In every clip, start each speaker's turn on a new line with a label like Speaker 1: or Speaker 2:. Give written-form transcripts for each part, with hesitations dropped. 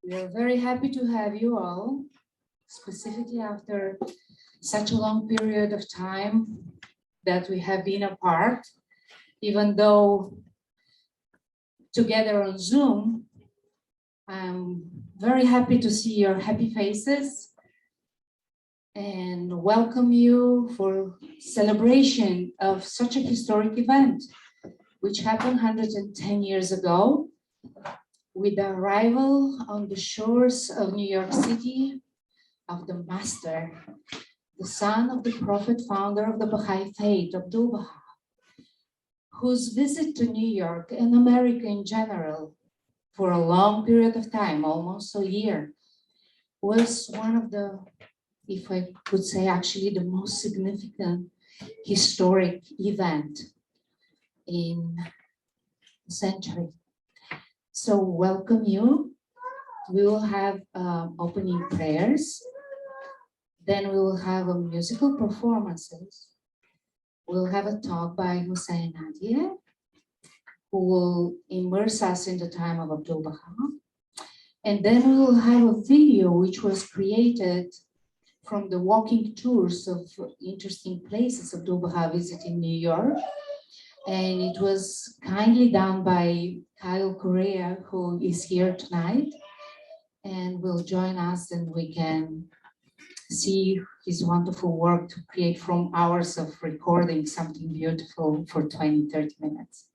Speaker 1: We are very happy to have you all, specifically after such a long period of time that we have been apart, even though together on Zoom. I'm very happy to see your happy faces and welcome you for celebration of such a historic event, which happened 110 years ago with the arrival on the shores of New York City of the Master, the son of the prophet founder of the Baha'i faith, Abdu'l-Bahá, whose visit to New York and America in general for a long period of time, almost a year, was one of the, if I could say, actually the most significant historic event in the century. So welcome you. We will have opening prayers. Then we will have a musical performances. We'll have a talk by Hussein Nadia, who will immerse us in the time of Abdu'l-Bahá. And then we will have a video which was created from the walking tours of interesting places Abdu'l-Bahá visited in New York. And it was kindly done by Kyle Correa, who is here tonight and will join us, and we can see his wonderful work to create from hours of recording something beautiful for 20-30 minutes.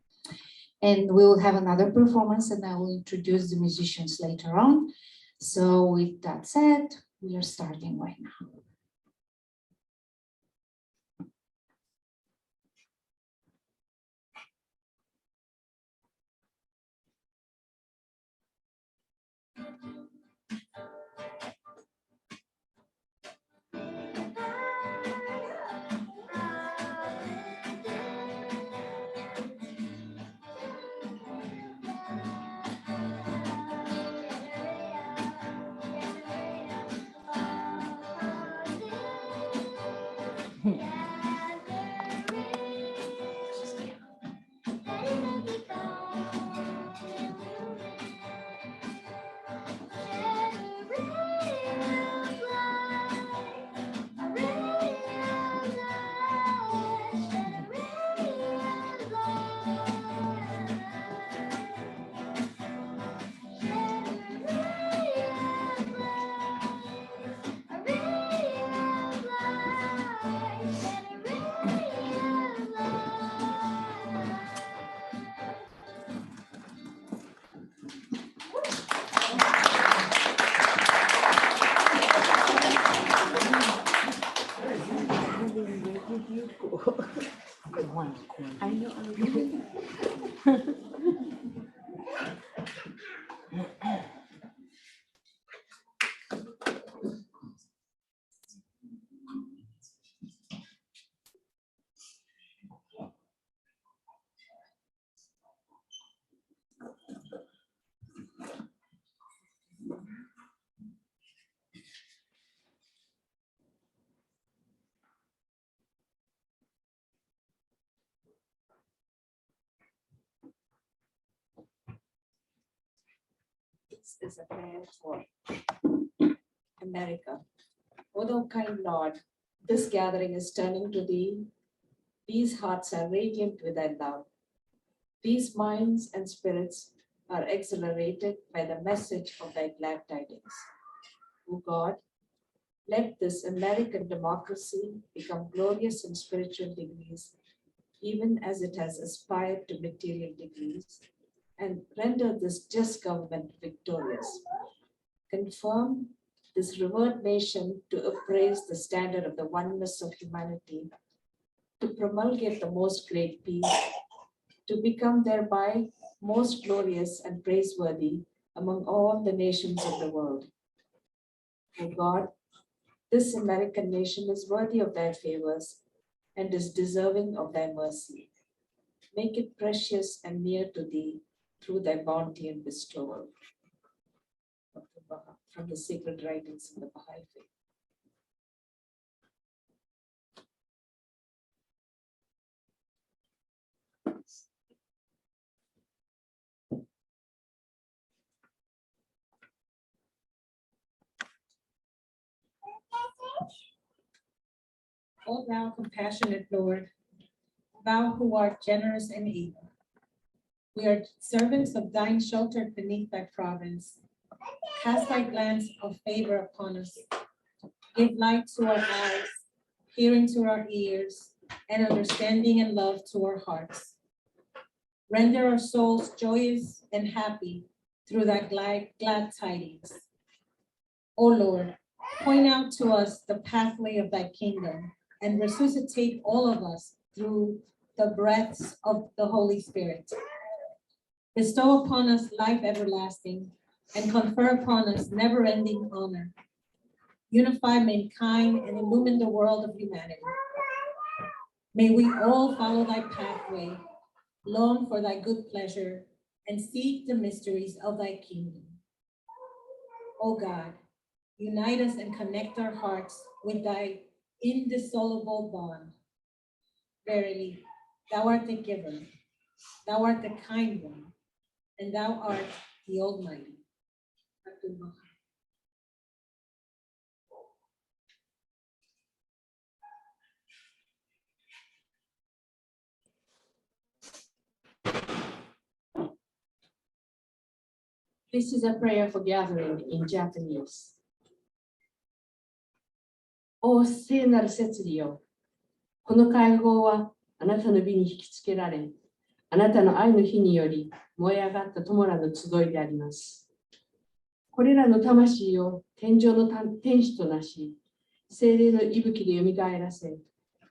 Speaker 1: And we'll have another performance, and I will introduce the musicians later on. So with that said, we are starting right now.
Speaker 2: I know.
Speaker 3: This is a prayer for America. O thou kind Lord, this gathering is turning to thee. These hearts are radiant with thy love. These minds and spirits are exhilarated by the message of thy glad tidings. O God, let this American democracy become glorious in spiritual degrees, even as it has aspired to material degrees, and render this just government victorious. Confirm this revered nation to appraise the standard of the oneness of humanity, to promulgate the most great peace, to become thereby most glorious and praiseworthy among all the nations of the world. O God, this American nation is worthy of thy favors and is deserving of thy mercy. Make it precious and near to thee through thy bounty and bestowal. From the sacred writings in the Baha'i faith.
Speaker 2: O thou compassionate Lord, thou who art generous and able, we are servants of thine sheltered beneath thy province. Cast thy glance of favor upon us. Give light to our eyes, hearing to our ears, and understanding and love to our hearts. Render our souls joyous and happy through thy glad tidings. O Lord, point out to us the pathway of thy kingdom and resuscitate all of us through the breaths of the Holy Spirit. Bestow upon us life everlasting and confer upon us never-ending honor. Unify mankind and illumine the world of humanity. May we all follow thy pathway, long for thy good pleasure, and seek the mysteries of thy kingdom. O God, unite us and connect our hearts with thy indissoluble bond. Verily, thou art the giver, thou art the kind one, and thou art the Almighty. Abdu'l-Bahá.
Speaker 1: This is a prayer for gathering in Japanese. お聖なる摂理よ、この会合はあなたの美に引きつけられ、あなたの愛の火により燃え上がった友らの集いであります。これらの魂を天上の天使となし、聖霊の息吹でよみがえらせ、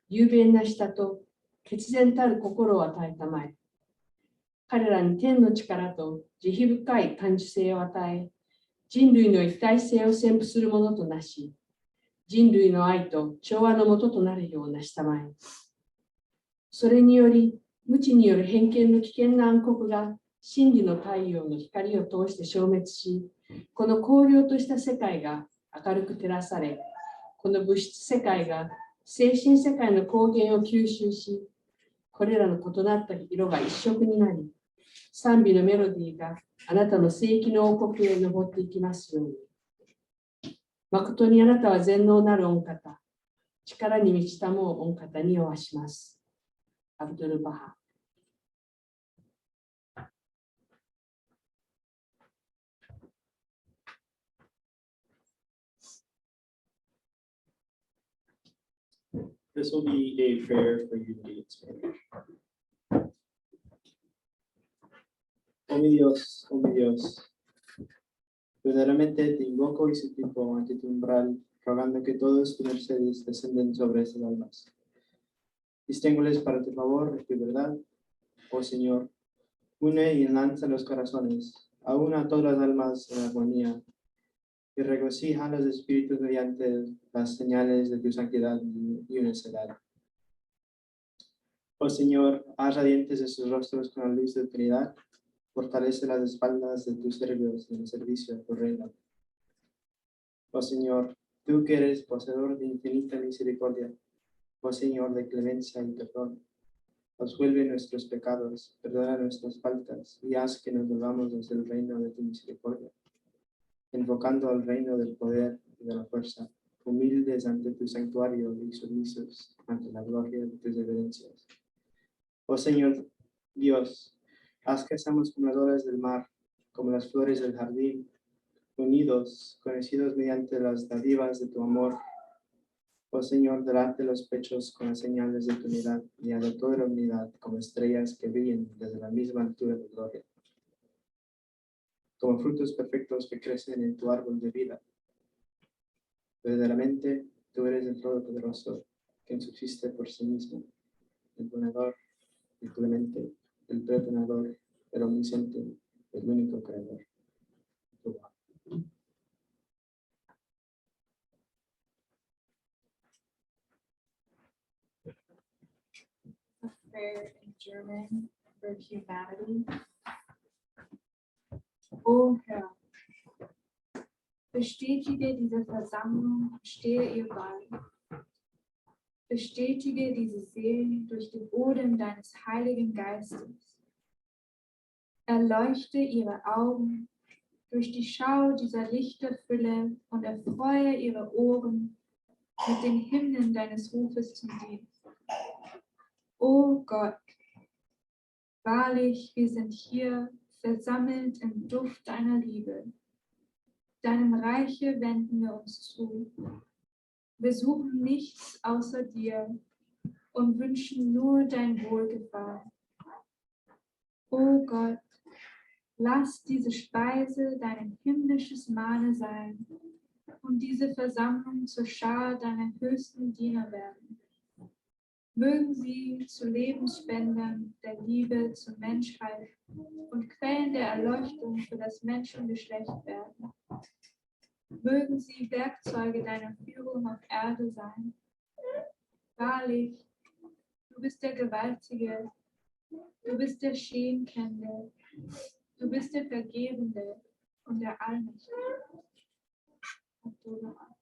Speaker 1: 雄弁な舌と決然たる心を与えたまえ。彼らに天の力と慈悲深い感受性を与え、人類の一体性を宣布するものとなし、人類の愛と調和のもととなるようなしたまえ。それにより、無知による偏見の危険な暗黒が真理の太陽の光を通して消滅し、この荒涼とした世界が明るく照らされ、この物質世界が精神世界の光源を吸収し、これらの異なった色が一色になり、賛美のメロディーがあなたの聖域の王国へ登っていきますように。誠にあなたは全能なる御方、力に満ちたもう御方におわします。アブドゥル・バハ。
Speaker 4: This will be a prayer for unity in Spanish. Oh mi Dios, verdaderamente te invoco y suplico ante tu umbral, rogando que todos tus mercedes descenden sobre esas almas. Disténgueles para tu favor y tu verdad, oh Señor. Une y enlaza los corazones, aún a todas las almas en armonía, y regocija los espíritus mediante las señales de tu santidad y unicidad. Oh Señor, haz radiantes de sus rostros con la luz de tu Trinidad, fortalece las espaldas de tus siervos en el servicio de tu reino. Oh Señor, tú que eres poseedor de infinita misericordia, oh Señor de clemencia y perdón, absuelve nuestros pecados, perdona nuestras faltas y haz que nos volvamos hacia el reino de tu misericordia, invocando al reino del poder y de la fuerza, humildes ante tu santuario y sumisos ante la gloria de tus evidencias. Oh Señor Dios, haz que seamos como las olas del mar, como las flores del jardín, unidos, conocidos mediante las dádivas de tu amor. Oh Señor, delante los pechos con las señales de tu unidad, y a toda la unidad como estrellas que brillan desde la misma altura de gloria. Como frutos perfectos que crecen en tu árbol de vida. Verdaderamente, tú eres el Todopoderoso, quien subsiste por sí mismo, el ponedor, el clemente, el perdonador, el omnisciente, el único creador.
Speaker 5: A prayer in German for humanity. O Herr, bestätige diese Versammlung und stehe ihr bei. Bestätige diese Seelen durch den Odem deines Heiligen Geistes. Erleuchte ihre Augen durch die Schau dieser Lichterfülle und erfreue ihre Ohren mit den Hymnen deines Rufes zum Dienst. O Gott, wahrlich, wir sind hier versammelt im Duft deiner Liebe. Deinem Reiche wenden wir uns zu. Wir suchen nichts außer dir und wünschen nur dein Wohlgefallen. O Gott, lass diese Speise dein himmlisches Mahne sein und diese Versammlung zur Schar deiner höchsten Diener werden. Mögen sie zu Lebensspendern der Liebe zur Menschheit und Quellen der Erleuchtung für das Menschengeschlecht werden. Mögen sie Werkzeuge deiner Führung auf Erde sein. Wahrlich, du bist der Gewaltige, du bist der Schenkende, du bist der Vergebende und der Allmächtige. Abdu'l-Bahá.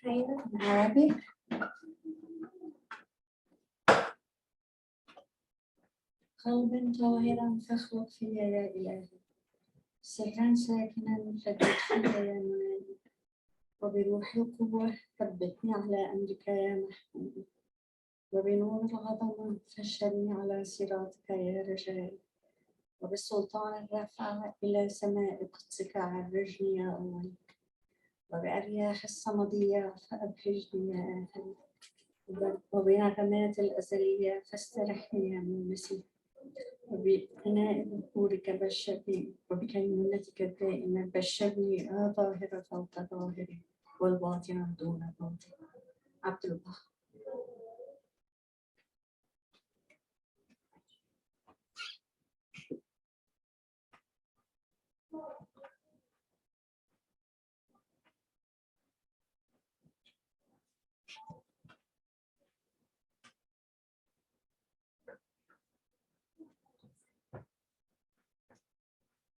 Speaker 6: prayer in Arabic. قلبا طاهرا فاخلق فيا يا إلهي سرا ساكنا ثبت فيا يا منادي وبروح القوة ثبتني على أمرك يا محبوبي وبنور العظمة فشلني على صراطك يا رجائي وبسلطان الرفع إلى سماء قدسك عرجني يا أولي وبأرياح الصمدية فأبهجني يا آخر وبنغمات الأزلية فاسترحني يا مونسي وبإناء بخورك بشرني وبكينونتك الدائمة بشرني ظاهر فوق ظاهري والباطن دون باطن. عبد-ul-Bahá.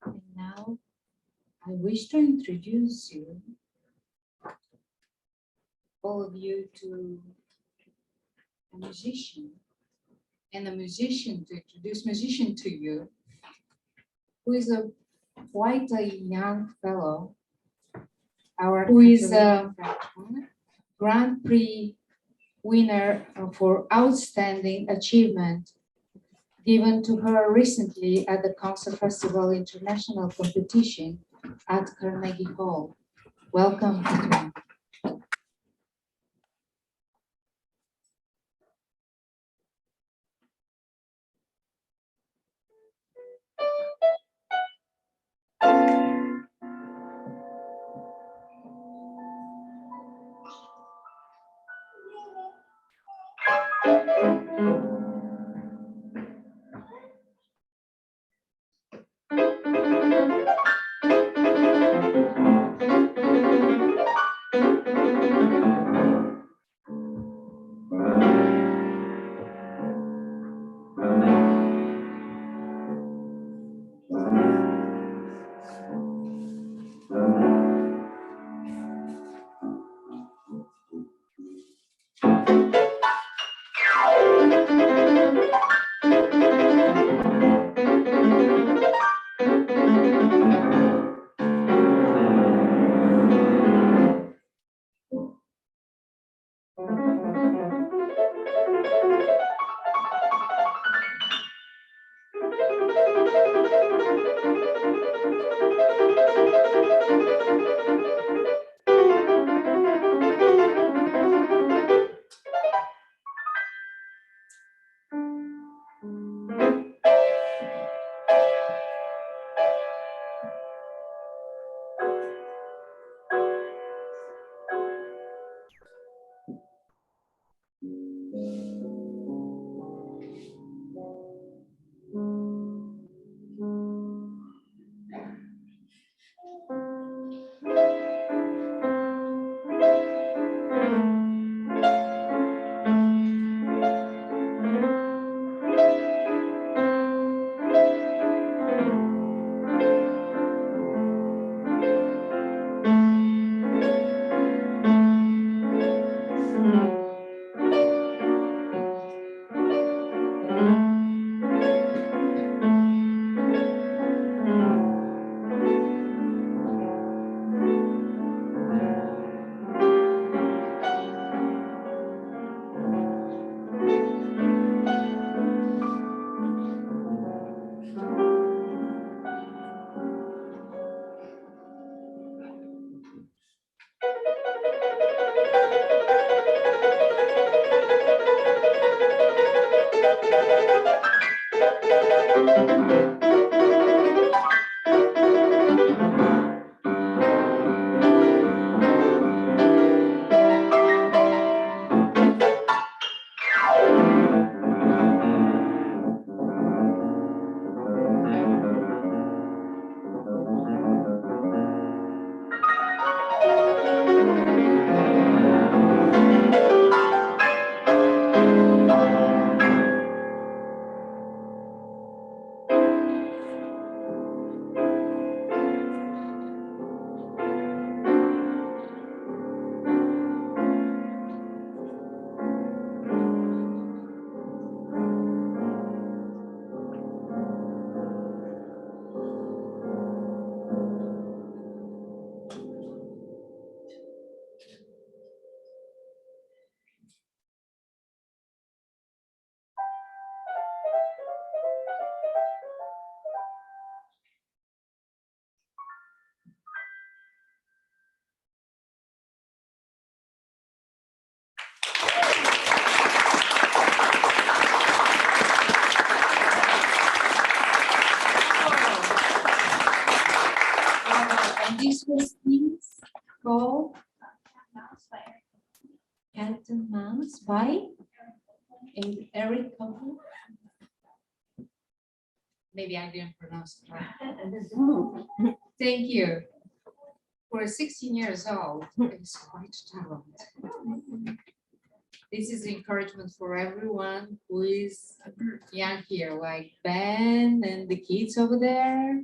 Speaker 1: And now I wish to introduce you, all of you, to a musician, and to introduce musician to you, who is quite a young fellow, who is a Grand Prix winner for outstanding achievement given to her recently at the Concert Festival International Competition at Carnegie Hall. Welcome, Katherine. Christine's called Cat and Mouse by Eric Couple. Maybe I didn't pronounce it right. Thank you. For 16 years old, it's quite talent. This is encouragement for everyone who is young here, like Ben and the kids over there.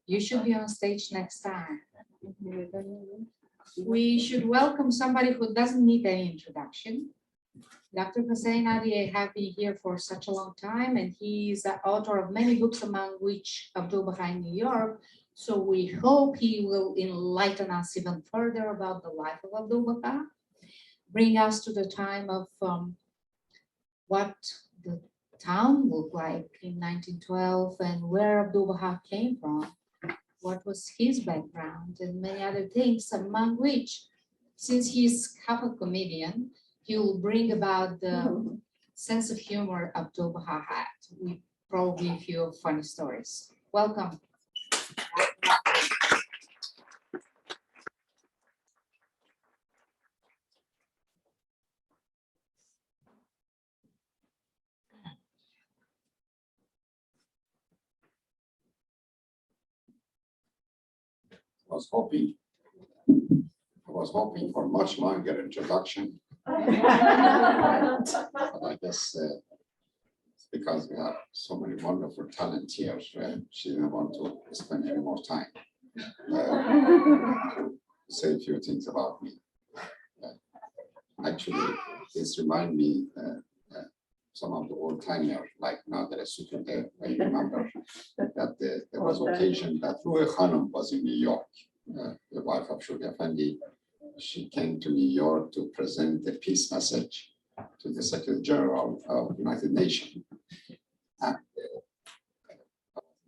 Speaker 1: You should be on stage next time. We should welcome somebody who doesn't need any introduction. Dr. Hussein Ali has been here for such a long time, and he is the author of many books, among which Abdu'l-Bahá in New York. So we hope he will enlighten us even further about the life of Abdu'l-Bahá, bring us to the time of what the town looked like in 1912 and where Abdu'l-Bahá came from, what was his background, and many other things, among which, since he's half a comedian, he will bring about the sense of humor Abdu'l-Bahá had, with probably a few funny stories. Welcome.
Speaker 7: I was hoping for much longer introduction. But I guess it's because we have so many wonderful talent here, she didn't want to spend any more time. Say a few things about me. Actually, this reminds me some of the old timers, like now that I remember that there was occasion that Ruhi Khanum was in New York, the wife of Shuri Effendi. She came to New York to present the peace message to the Secretary General of the United Nations. And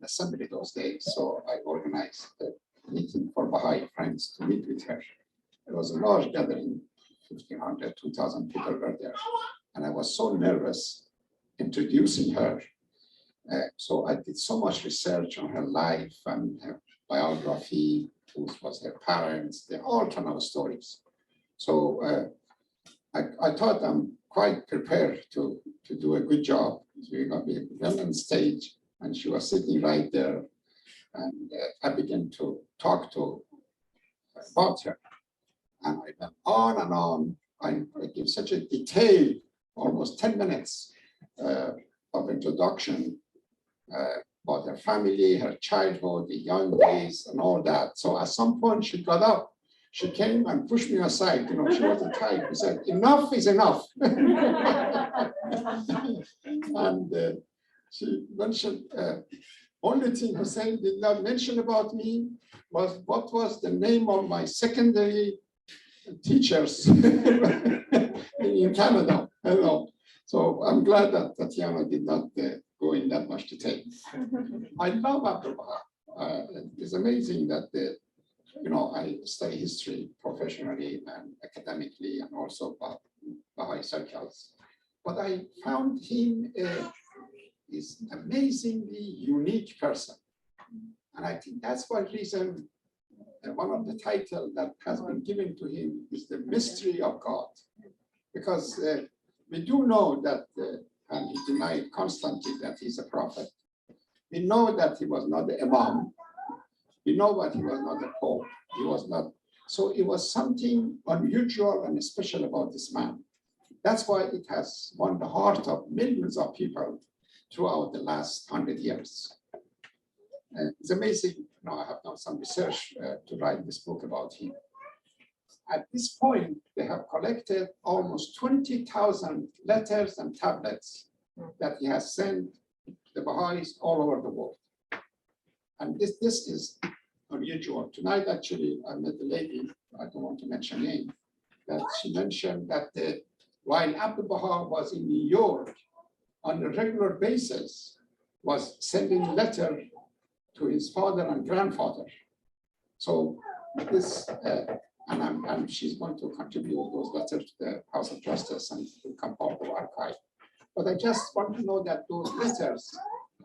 Speaker 7: assembly those days, so I organized a meeting for Baha'i friends to meet with her. It was a large gathering, 1,500, 2,000 people were there. And I was so nervous introducing her. So I did so much research on her life and her biography, who was her parents, all kind of stories. So I thought I'm quite prepared to do a good job. We went on stage and she was sitting right there. And I began to talk to her about her. And I went on and on. I give such a detailed, almost 10 minutes of introduction about her family, her childhood, the young days, and all that. So at some point she got up, she came and pushed me aside. You know, she wasn't tired. She said, "Enough is enough." And she mentioned, only thing Hussein did not mention about me was what was the name of my secondary teachers in Canada. Hello. So I'm glad that Tatiana did not go in that much detail. I love Abdu'l-Bahá. It's amazing that I study history professionally and academically, and also Baha'i circles. But I found him is amazingly unique person, and I think that's one reason. One of the titles that has been given to him is the mystery of God, because we do know that, and he denied constantly that he's a prophet. We know that he was not the imam. We know that he was not the pope. He was not. So it was something unusual and special about this man. That's why it has won the heart of millions of people throughout the last 100 years. It's amazing. I have done some research to write this book about him. At this point, they have collected almost 20,000 letters and tablets that he has sent to the Baha'is all over the world. And this is unusual. Tonight, actually, I met a lady, I don't want to mention name, that she mentioned that while Abdu'l-Bahá was in New York, on a regular basis, was sending letter to his father and grandfather. So this, and she's going to contribute those letters to the House of Justice and will come part of the archive. But I just want to know that those letters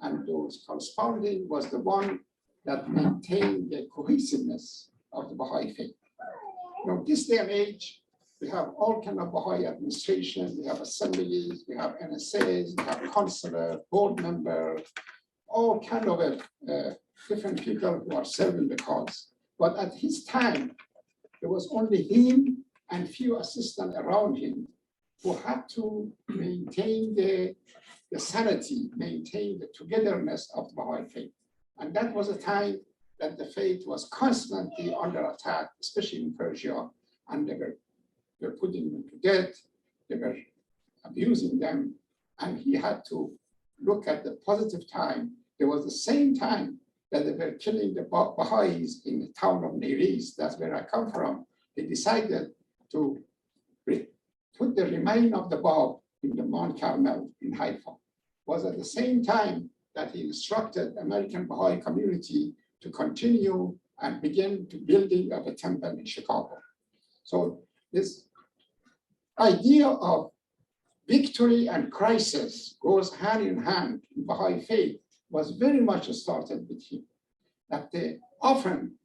Speaker 7: and those corresponding was the one that maintained the cohesiveness of the Baha'i faith. Now, this day and age, we have all kind of Baha'i administration, we have assemblies, we have NSAs, we have consular, board member, all kind of different people who are serving the cause. But at his time, there was only him and few assistants around him who had to maintain the sanity, maintain the togetherness of the Baha'i faith. And that was a time that the faith was constantly under attack, especially in Persia, and they were putting them to death, they were abusing them, and he had to look at the positive time. There was the same time that they were killing the Baha'is in the town of Neris, that's where I come from. They decided to put the remain of the Bab in the Mount Carmel in Haifa. Was at the same time that he instructed the American Baha'i community to continue and begin to building of a temple in Chicago. So this idea of victory and crisis goes hand in hand in Baha'i faith was very much started with him. That they often,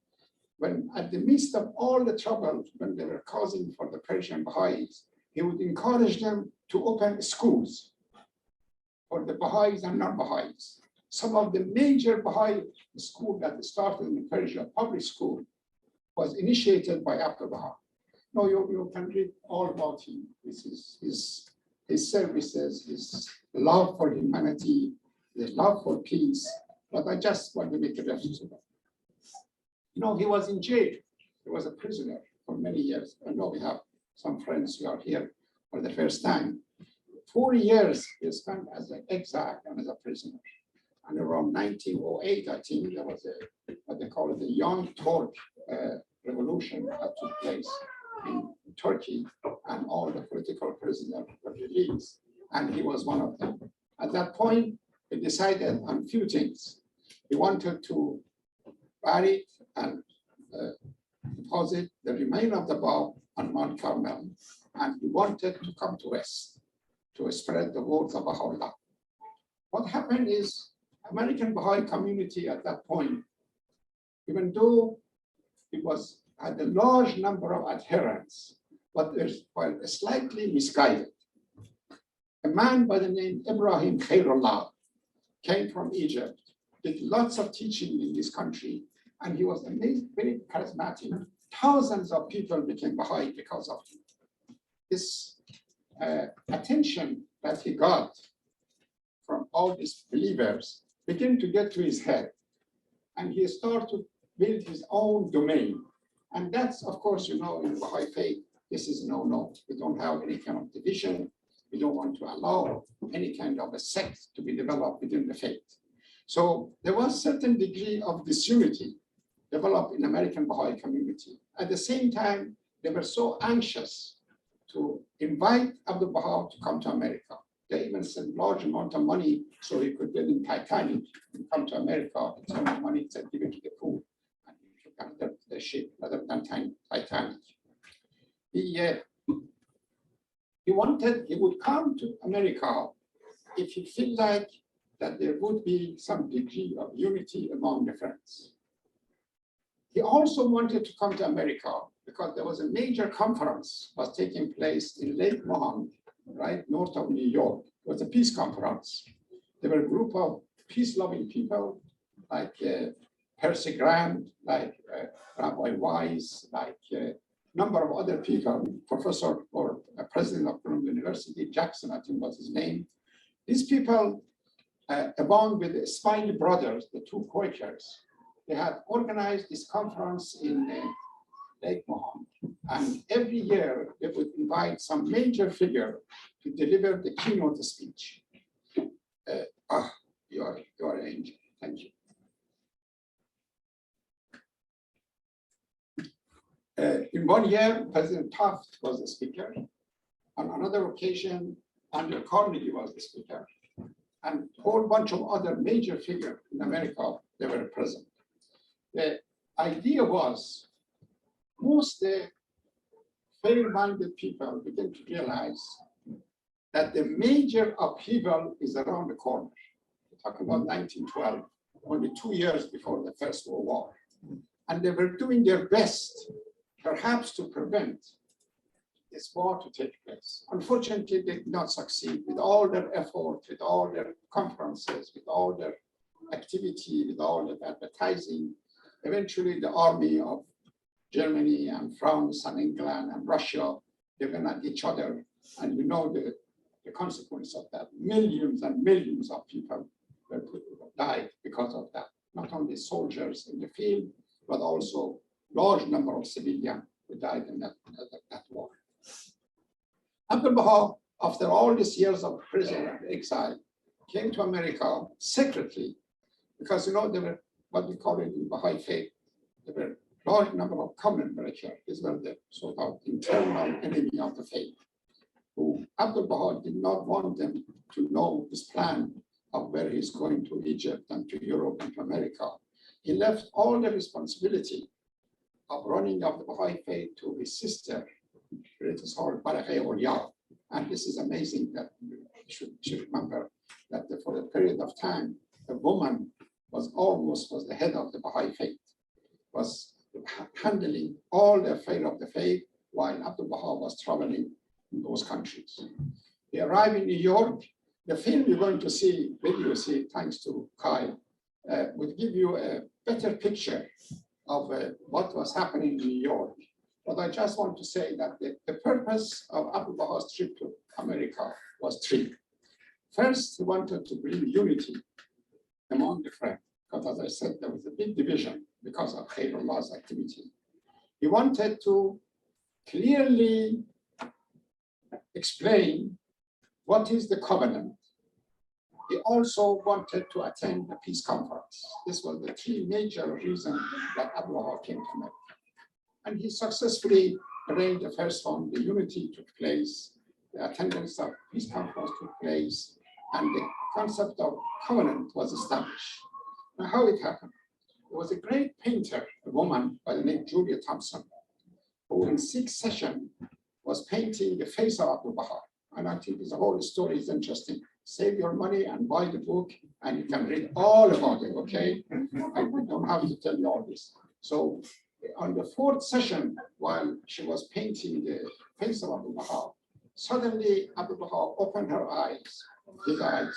Speaker 7: when at the midst of all the trouble, when they were causing for the Persian Baha'is, he would encourage them to open schools for the Baha'is and non-Baha'is. Some of the major Baha'i schools that started in Persia, public school, was initiated by Abdu'l-Bahá. No, you can read all about him. This is his services, his love for humanity, the love for peace. But I just want to make a reference to that. He was in jail. He was a prisoner for many years. I know we have some friends who are here for the first time. 4 years he spent as an exile and as a prisoner. And around 1908, I think there was what they call it, the Young Turk revolution that took place in Turkey, and all the political prisoners were released, and he was one of them. At that point, he decided on a few things. He wanted to bury and deposit the remains of the Bab on Mount Carmel, and he wanted to come to West to spread the words of Baha'u'llah. What happened is, American Baha'i community at that point, even though it had a large number of adherents, but were slightly misguided. A man by the name Ibrahim Khairullah came from Egypt, did lots of teaching in this country, and he was amazing, very charismatic. Thousands of people became Baha'i because of him. This attention that he got from all these believers began to get to his head, and he started to build his own domain. And that's, of course, in Baha'i faith, this is no. We don't have any kind of division. We don't want to allow any kind of a sect to be developed within the faith. So there was a certain degree of disunity developed in American Baha'i community. At the same time, they were so anxious to invite Abdu'l-Bahá to come to America. They even sent large amount of money so he could get in Titanic and come to America and send the money to give it to the poor. The ship rather than Titanic. He would come to America if he felt like that there would be some degree of unity among the friends. He also wanted to come to America because there was a major conference was taking place in Lake Mohonk, right north of New York. It was a peace conference. There were a group of peace-loving people like Percy Grant, like Rabbi Wise, like a number of other people, professor or president of Columbia University, Jackson, I think was his name. These people, along with the Smiley brothers, the two Quakers, they had organized this conference in Lake Mohonk. And every year they would invite some major figure to deliver the keynote speech. You are an angel. Thank you. In one year, President Taft was the speaker. On another occasion, Andrew Carnegie was the speaker. And a whole bunch of other major figures in America, they were present. The idea was, most the fair-minded people began to realize that the major upheaval is around the corner. We're talking about 1912, only 2 years before the First World War. And they were doing their best, perhaps to prevent this war to take place. Unfortunately, they did not succeed with all their effort, with all their conferences, with all their activity, with all the advertising. Eventually, the army of Germany and France and England and Russia, they went at each other. And you know the consequence of that. Millions and millions of people died because of that. Not only soldiers in the field, but also large number of civilians who died in that war. Abdu'l-Bahá, after all these years of prison and exile, came to America secretly, because you know there were what we call it in Baha'i faith, there were large number of covenant breakers. These were the sort of internal enemy of the faith, who Abdu'l-Bahá did not want them to know this plan of where he's going to Egypt and to Europe and to America. He left all the responsibility of running of the Baha'i faith to his sister. It is called baha'i or York. And this is amazing that you should remember that for a period of time, a woman was the head of the Baha'i faith, was handling all the affair of the faith while Abdu'l-Bahá was traveling in those countries. He arrived in New York. The film you're going to see, video see, thanks to Kyle, will give you a better picture of what was happening in New York. But I just want to say that the purpose of Abdu'l-Bahā's trip to America was three. First, he wanted to bring unity among the friends, because as I said, there was a big division because of Khairullah's activity. He wanted to clearly explain what is the covenant. He also wanted to attend the peace conference. This was the three major reasons that Abdu'l-Bahá came to America. And he successfully arranged the first one. The unity took place, the attendance of peace conference took place, and the concept of covenant was established. Now, how it happened? There was a great painter, a woman by the name Julia Thompson, who in 6 sessions was painting the face of Abdu'l-Bahá. And I think the whole story is interesting. Save your money and buy the book, and you can read all about it, okay? I don't have to tell you all this. So on the 4th session, while she was painting the face of Abdu'l-Bahá, suddenly Abdu'l-Bahá opened her eyes, his eyes,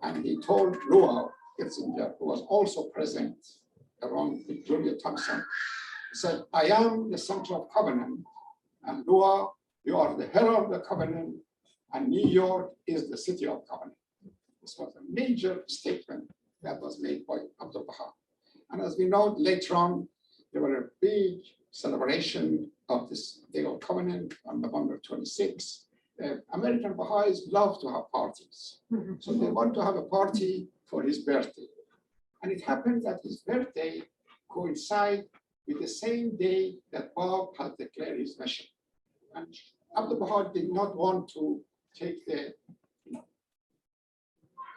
Speaker 7: and he told Lua, who was also present along with Julia Thompson, he said, I am the center of covenant, and Lua, you are the herald of the covenant, and New York is the city of covenant. This was a major statement that was made by Abdu'l-Bahá. And as we know, later on, there were a big celebration of this Day of Covenant on November 26. American Baha'is love to have parties. So they want to have a party for his birthday. And it happened that his birthday coincided with the same day that Bob had declared his mission. And Abdu'l-Bahá did not want to take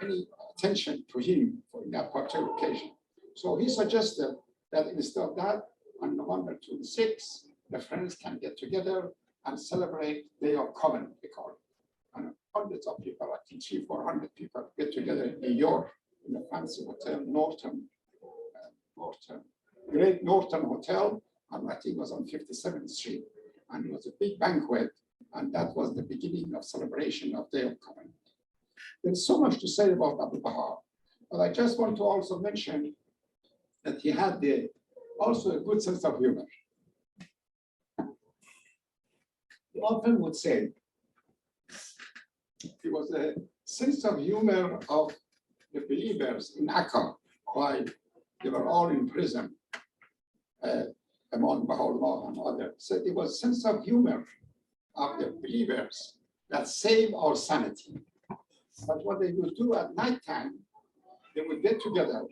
Speaker 7: any attention to him for that particular occasion. So he suggested that instead of that, on November 26th, the friends can get together and celebrate Day of Covenant, we call it. And hundreds of people, I think 300-400 people, get together in New York in a fancy hotel, Great Northern Hotel, and I think it was on 57th Street. And it was a big banquet, and that was the beginning of celebration of Day of Covenant. There's so much to say about Abdu'l-Bahá, but I just want to also mention that he had also a good sense of humor. He often would say, it was a sense of humor of the believers in Akka while they were all in prison, among Baha'u'llah and others. So it was a sense of humor of the believers that saved our sanity. But what they would do at nighttime, they would get together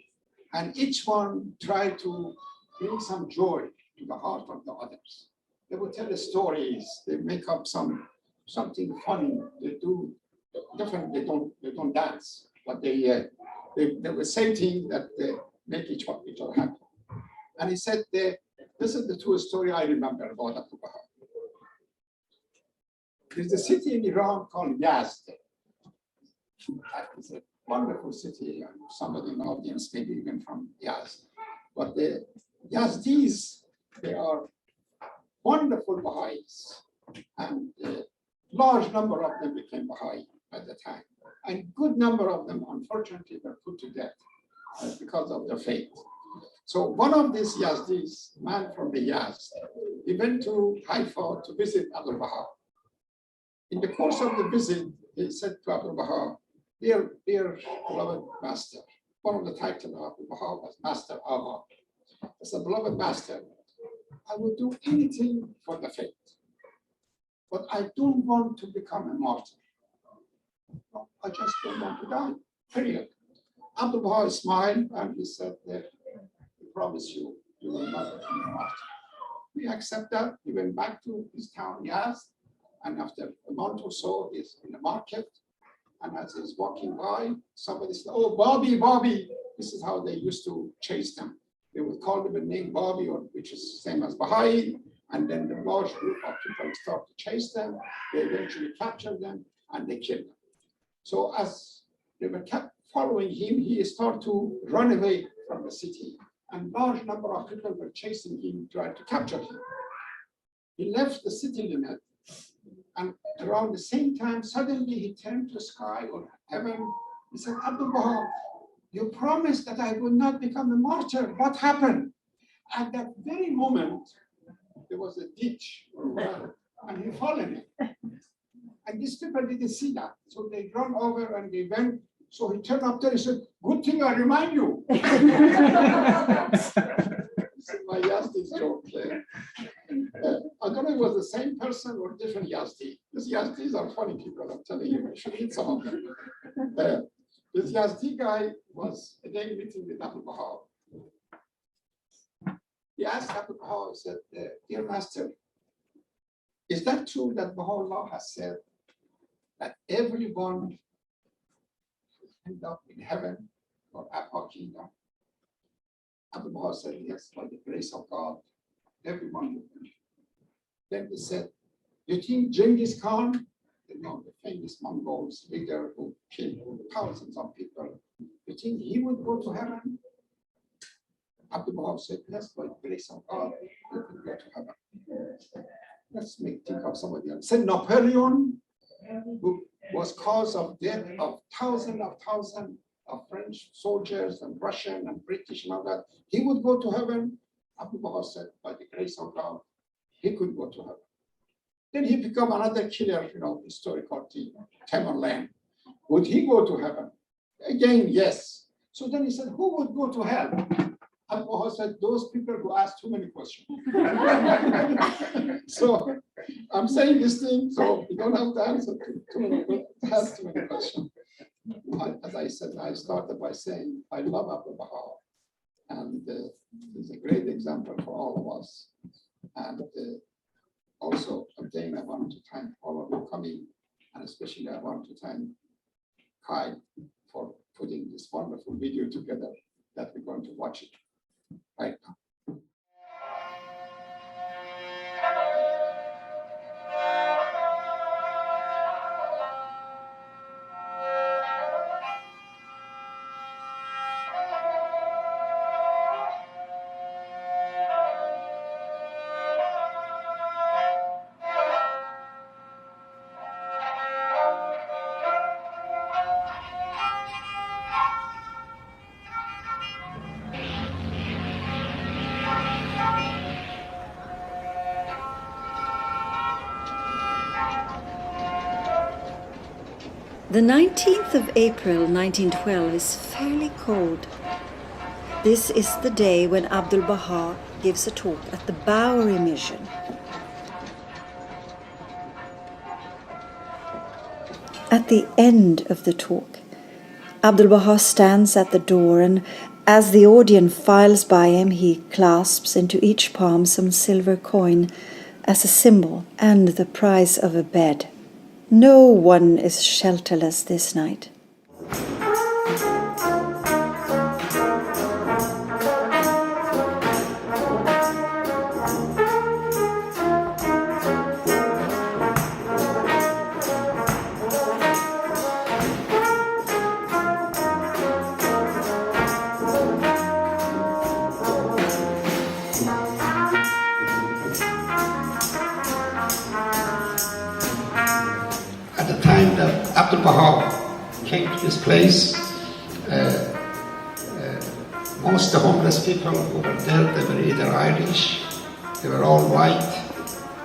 Speaker 7: and each one tried to bring some joy to the heart of the others. They would tell the stories, they make up something funny, they do different, they don't dance, but they were saying things that they make each other happy. And he said, this is the true story I remember about Abdu'l-Bahá. There's a city in Iran called Yazd. It's a wonderful city, and somebody in the audience, maybe even from Yazd. But Yazdis, they are wonderful Baha'is, and a large number of them became Baha'i at the time. And good number of them, unfortunately, were put to death because of their faith. So one of these Yazdis, man from the Yazd, he went to Haifa to visit Abdu'l-Bahá. In the course of the visit, he said to Abdu'l-Bahá, dear beloved master, one of the titles of Abdu'l-Bahá was Master Allah. I said, beloved master, I would do anything for the faith, but I don't want to become a martyr. No, I just don't want to die, period. Abdu'l-Bahá smiled and he said, we promise you, you will not become a martyr. We accept that. He went back to his town, Yazd, and after a month or so, he's in the market. And as he's walking by, somebody said, oh, Bobby, Bobby. This is how they used to chase them. They would call them a name Bobby, or which is same as Baha'i. And then the large group of people start to chase them. They eventually capture them and they kill them. So as they were kept following him, he started to run away from the city. And large number of people were chasing him, trying to capture him. He left the city limit. And around the same time, suddenly he turned to the sky or heaven. He said, Abdu'l-Bahá, you promised that I would not become a martyr. What happened? At that very moment, there was a ditch or well, and he fell in it. And these people didn't see that. So they run over and they went. So he turned up there and said, good thing I remind you. This is my Yazdi's joke. I don't know if it was the same person or different Yazdi. These Yazdis are funny people, I'm telling you. You should meet some of them. This Yazdi guy was again meeting with Abdu'l-Bahá. He asked Abdu'l-Bahá, he said, dear master, is that true that Baha'u'llah has said that everyone will end up in heaven or at our kingdom? Abdu'l-Bahá said, yes, by the grace of God, everyone will. Then he said, you think Genghis Khan, you know, the famous Mongols leader who killed thousands of people, you think he would go to heaven? Abdu'l-Bahá said, yes, by the grace of God, you can go to heaven. Let's think of somebody else. Said Napoleon, who was cause of death of thousands of French soldiers and Russian and British and all that, he would go to heaven. Abdu'l-Bahá said, by the grace of God, he could go to heaven. Then he became another killer, you know, historical Tamerlane. Would he go to heaven? Again, yes. So then he said, who would go to hell? Abdu'l-Bahá said, those people who ask too many questions. So I'm saying this thing, so you don't have to answer too many questions. As I said, I started by saying, I love Abdu'l-Bahá. And he's a great example for all of us. And also, again, I want to thank all of you coming, and especially I want to thank Kai for putting this wonderful video together that we're going to watch it right now.
Speaker 6: The 19th of April 1912 is fairly cold. This is the day when Abdu'l-Bahá gives a talk at the Bowery Mission. At the end of the talk, Abdu'l-Bahá stands at the door, and as the audience files by him, he clasps into each palm some silver coin as a symbol and the price of a bed. No one is shelterless this night.
Speaker 7: at the time that Abdu'l-Bahá came to this place, most of the homeless people who were there, they were either Irish, they were all white,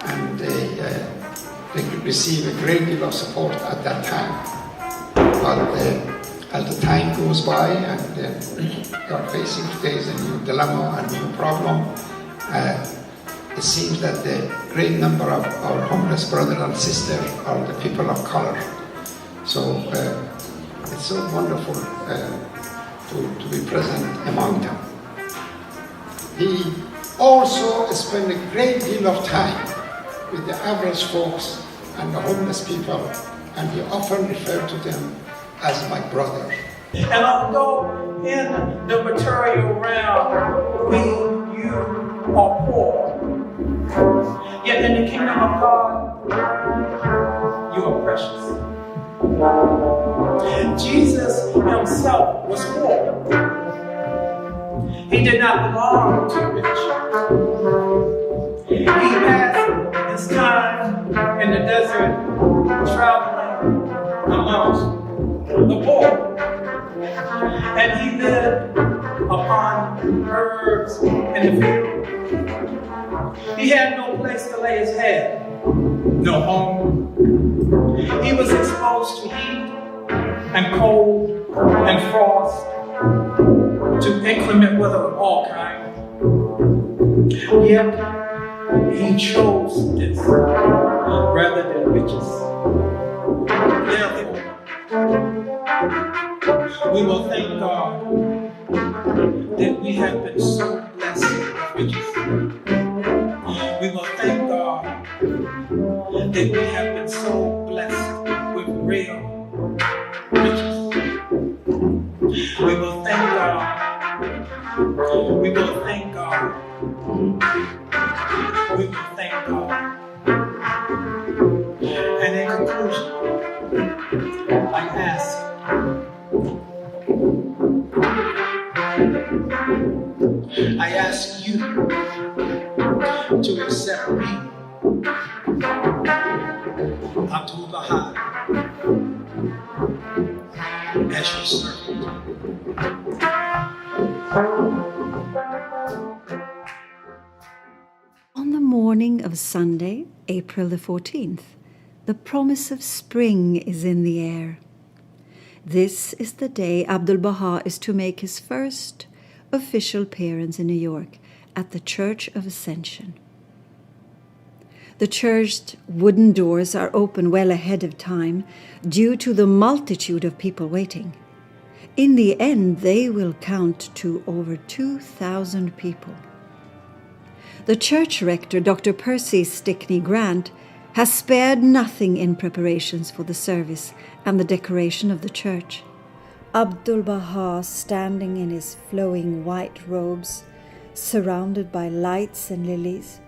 Speaker 7: and they could receive a great deal of support at that time. But as the time goes by and we are facing today is a new dilemma, a new problem, it seems that the great number of our homeless brothers and sisters are the people of color. So it's so wonderful to be present among them. He also spent a great deal of time with the average folks and the homeless people, and he often referred to them as my brother.
Speaker 8: And although in the material realm you are poor, yet in the kingdom of God you are precious. Jesus himself was poor. He did not belong to the rich. He passed his time in the desert traveling amongst the poor. And he lived upon herbs in the field. He had no place to lay his head, no home. He was exposed to heat and cold and frost, to inclement weather of all kinds. Yet he chose this rather than riches. Therefore, we will thank God that we have been so blessed with riches. We will thank God that we have been so blessed with real riches. We will thank God. We will thank God. We will thank God. And in conclusion, I ask you to accept me, Abdu'l-Bahá, as your servant.
Speaker 6: On the morning of Sunday, April the 14th, the promise of spring is in the air. This is the day Abdu'l-Bahá is to make his first official appearance in New York at the Church of Ascension. The church's wooden doors are open well ahead of time due to the multitude of people waiting. In the end, they will count to over 2,000 people. The church rector, Dr. Percy Stickney Grant, has spared nothing in preparations for the service and the decoration of the church. Abdu'l-Bahá, standing in his flowing white robes, surrounded by lights and lilies,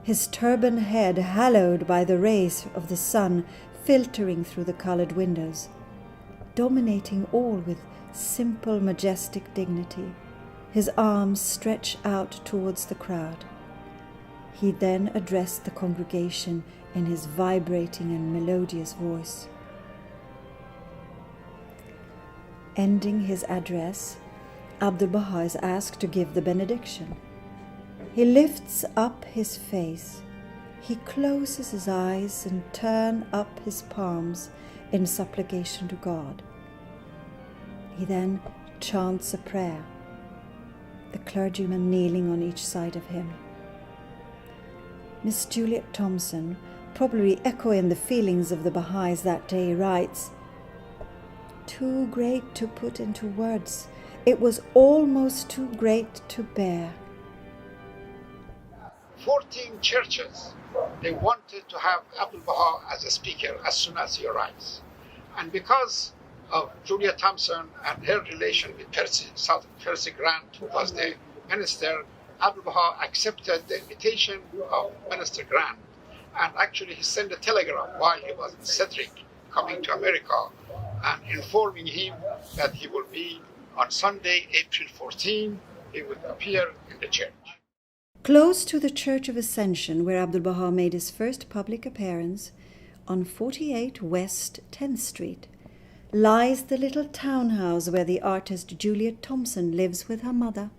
Speaker 6: his turban head hallowed by the rays of the sun filtering through the colored windows, dominating all with simple, majestic dignity, his arms stretched out towards the crowd. He then addressed the congregation in his vibrating and melodious voice. Ending his address, Abdu'l-Bahá is asked to give the benediction. He lifts up his face, he closes his eyes and turns up his palms in supplication to God. He then chants a prayer, the clergyman kneeling on each side of him. Miss Juliet Thompson, probably echoing the feelings of the Baha'is that day, writes, "Too great to put into words, it was almost too great to bear."
Speaker 7: 14 churches, they wanted to have Abdu'l-Bahá as a speaker as soon as he arrives. And because of Julia Thompson and her relation with Percy Grant, who was the minister, Abdu'l-Bahá accepted the invitation of Minister Grant. And actually he sent a telegram while he was in Cedric, coming to America, and informing him that he will be on Sunday, April 14, he would appear in the church.
Speaker 6: Close to the Church of Ascension, where Abdu'l-Bahá made his first public appearance, on 48 West 10th Street, lies the little townhouse where the artist Juliet Thompson lives with her mother.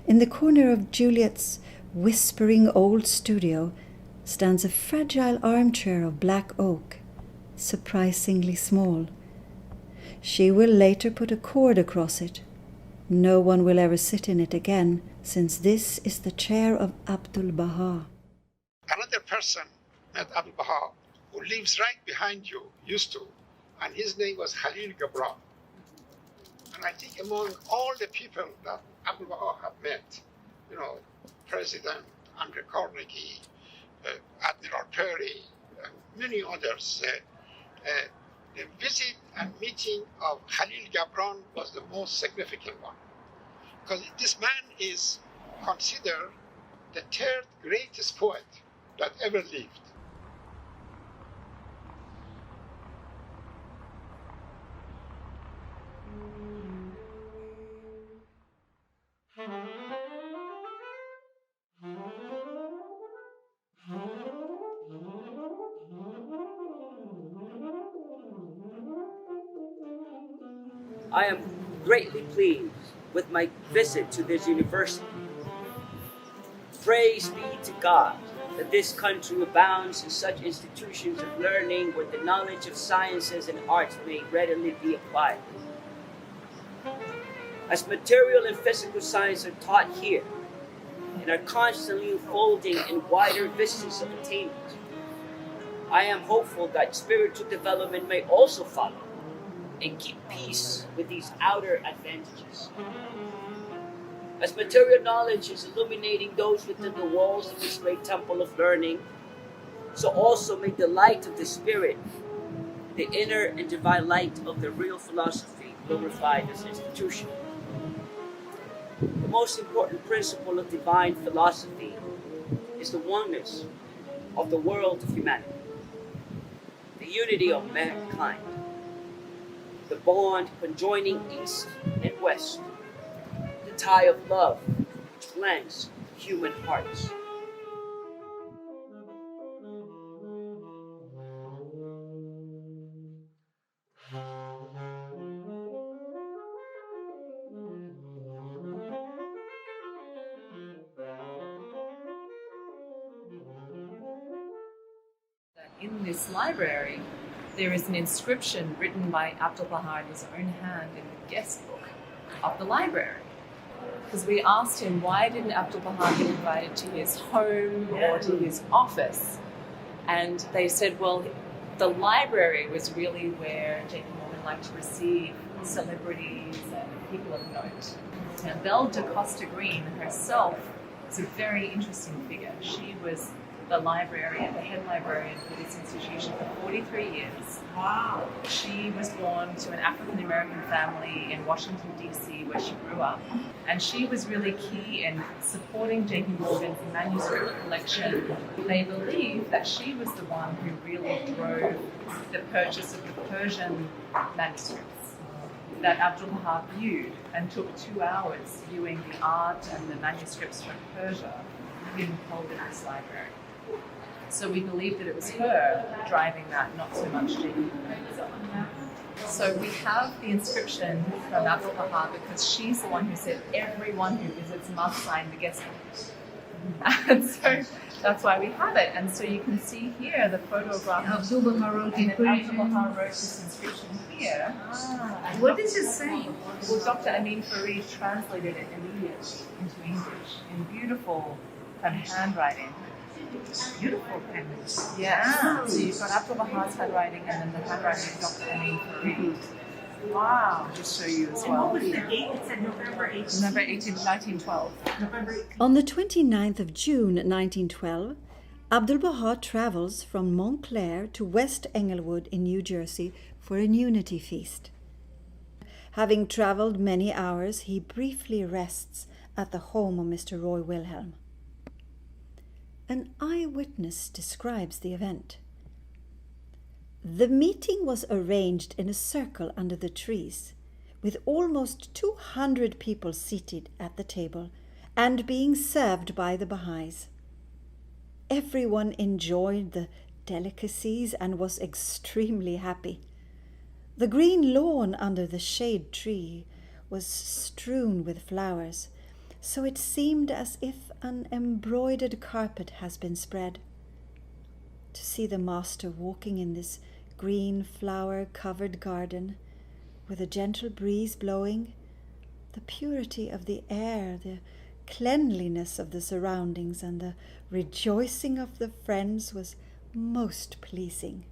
Speaker 6: In the corner of Juliet's whispering old studio stands a fragile armchair of black oak, surprisingly small. She will later put a cord across it. No one will ever sit in it again, since this is the chair of Abdu'l-Bahá.
Speaker 7: Another person at Abdu'l-Bahá who lives right behind you, used to, and his name was Khalil Gibran. And I think among all the people that Abdu'l-Bahá have met, President Andrew Carnegie, Admiral Perry, and many others, the visit and meeting of Khalil Gibran was the most significant one. Because this man is considered the third greatest poet that ever lived.
Speaker 9: I am greatly pleased with my visit to this university. Praise be to God that this country abounds in such institutions of learning where the knowledge of sciences and arts may readily be applied. As material and physical science are taught here and are constantly unfolding in wider vistas of attainment, I am hopeful that spiritual development may also follow and keep peace with these outer advantages. As material knowledge is illuminating those within the walls of this great temple of learning, so also may the light of the Spirit, the inner and divine light of the real philosophy, glorify this institution. The most important principle of divine philosophy is the oneness of the world of humanity, the unity of mankind, the bond conjoining East and West, the tie of love which blends human hearts.
Speaker 10: In this library, there is an inscription written by Abdu'l-Bahá in his own hand in the guest book of the library. Because we asked him, why didn't Abdu'l-Bahá get invited to his home or to his office? And they said, well, the library was really where J.P. Morgan liked to receive celebrities and people of note. Now, Belle DaCosta Green herself is a very interesting figure. She was the librarian, the head librarian for this institution for 43 years. Wow. She was born to an African-American family in Washington, D.C., where she grew up. And she was really key in supporting J.P. Morgan's manuscript collection. They believe that she was the one who really drove the purchase of the Persian manuscripts that Abdu'l-Bahá viewed and took 2 hours viewing the art and the manuscripts from Persia being held in this library. So we believe that it was her driving that, not so much J.P. Morgan. So we have the inscription from Abdu'l-Bahá because she's the one who said everyone who visits must sign the guest book. And so that's why we have it. And so you can see here the photograph.
Speaker 1: Abdu'l-Bahá wrote it.
Speaker 10: Abdu'l-Bahá wrote this inscription here.
Speaker 1: What is it saying?
Speaker 10: Well, Dr. Amin Farid translated it immediately into English in beautiful handwriting.
Speaker 1: Beautiful penmanship.
Speaker 10: Yeah. So you've got Abdu'l-Bahá's handwriting and then the handwriting of Dr. Amin Farid. Wow. I'll just show you as well.
Speaker 1: What was the date? It said November 18th.
Speaker 10: November 1912.
Speaker 1: November 18th.
Speaker 6: On the 29th of June 1912, Abdu'l-Bahá travels from Montclair to West Englewood in New Jersey for an unity feast. Having traveled many hours, he briefly rests at the home of Mr. Roy Wilhelm. An eyewitness describes the event. The meeting was arranged in a circle under the trees, with almost 200 people seated at the table and being served by the Baha'is. Everyone enjoyed the delicacies and was extremely happy. The green lawn under the shade tree was strewn with flowers, so it seemed as if an embroidered carpet has been spread. To see the master walking in this green flower-covered garden, with a gentle breeze blowing, the purity of the air, the cleanliness of the surroundings, and the rejoicing of the friends was most pleasing.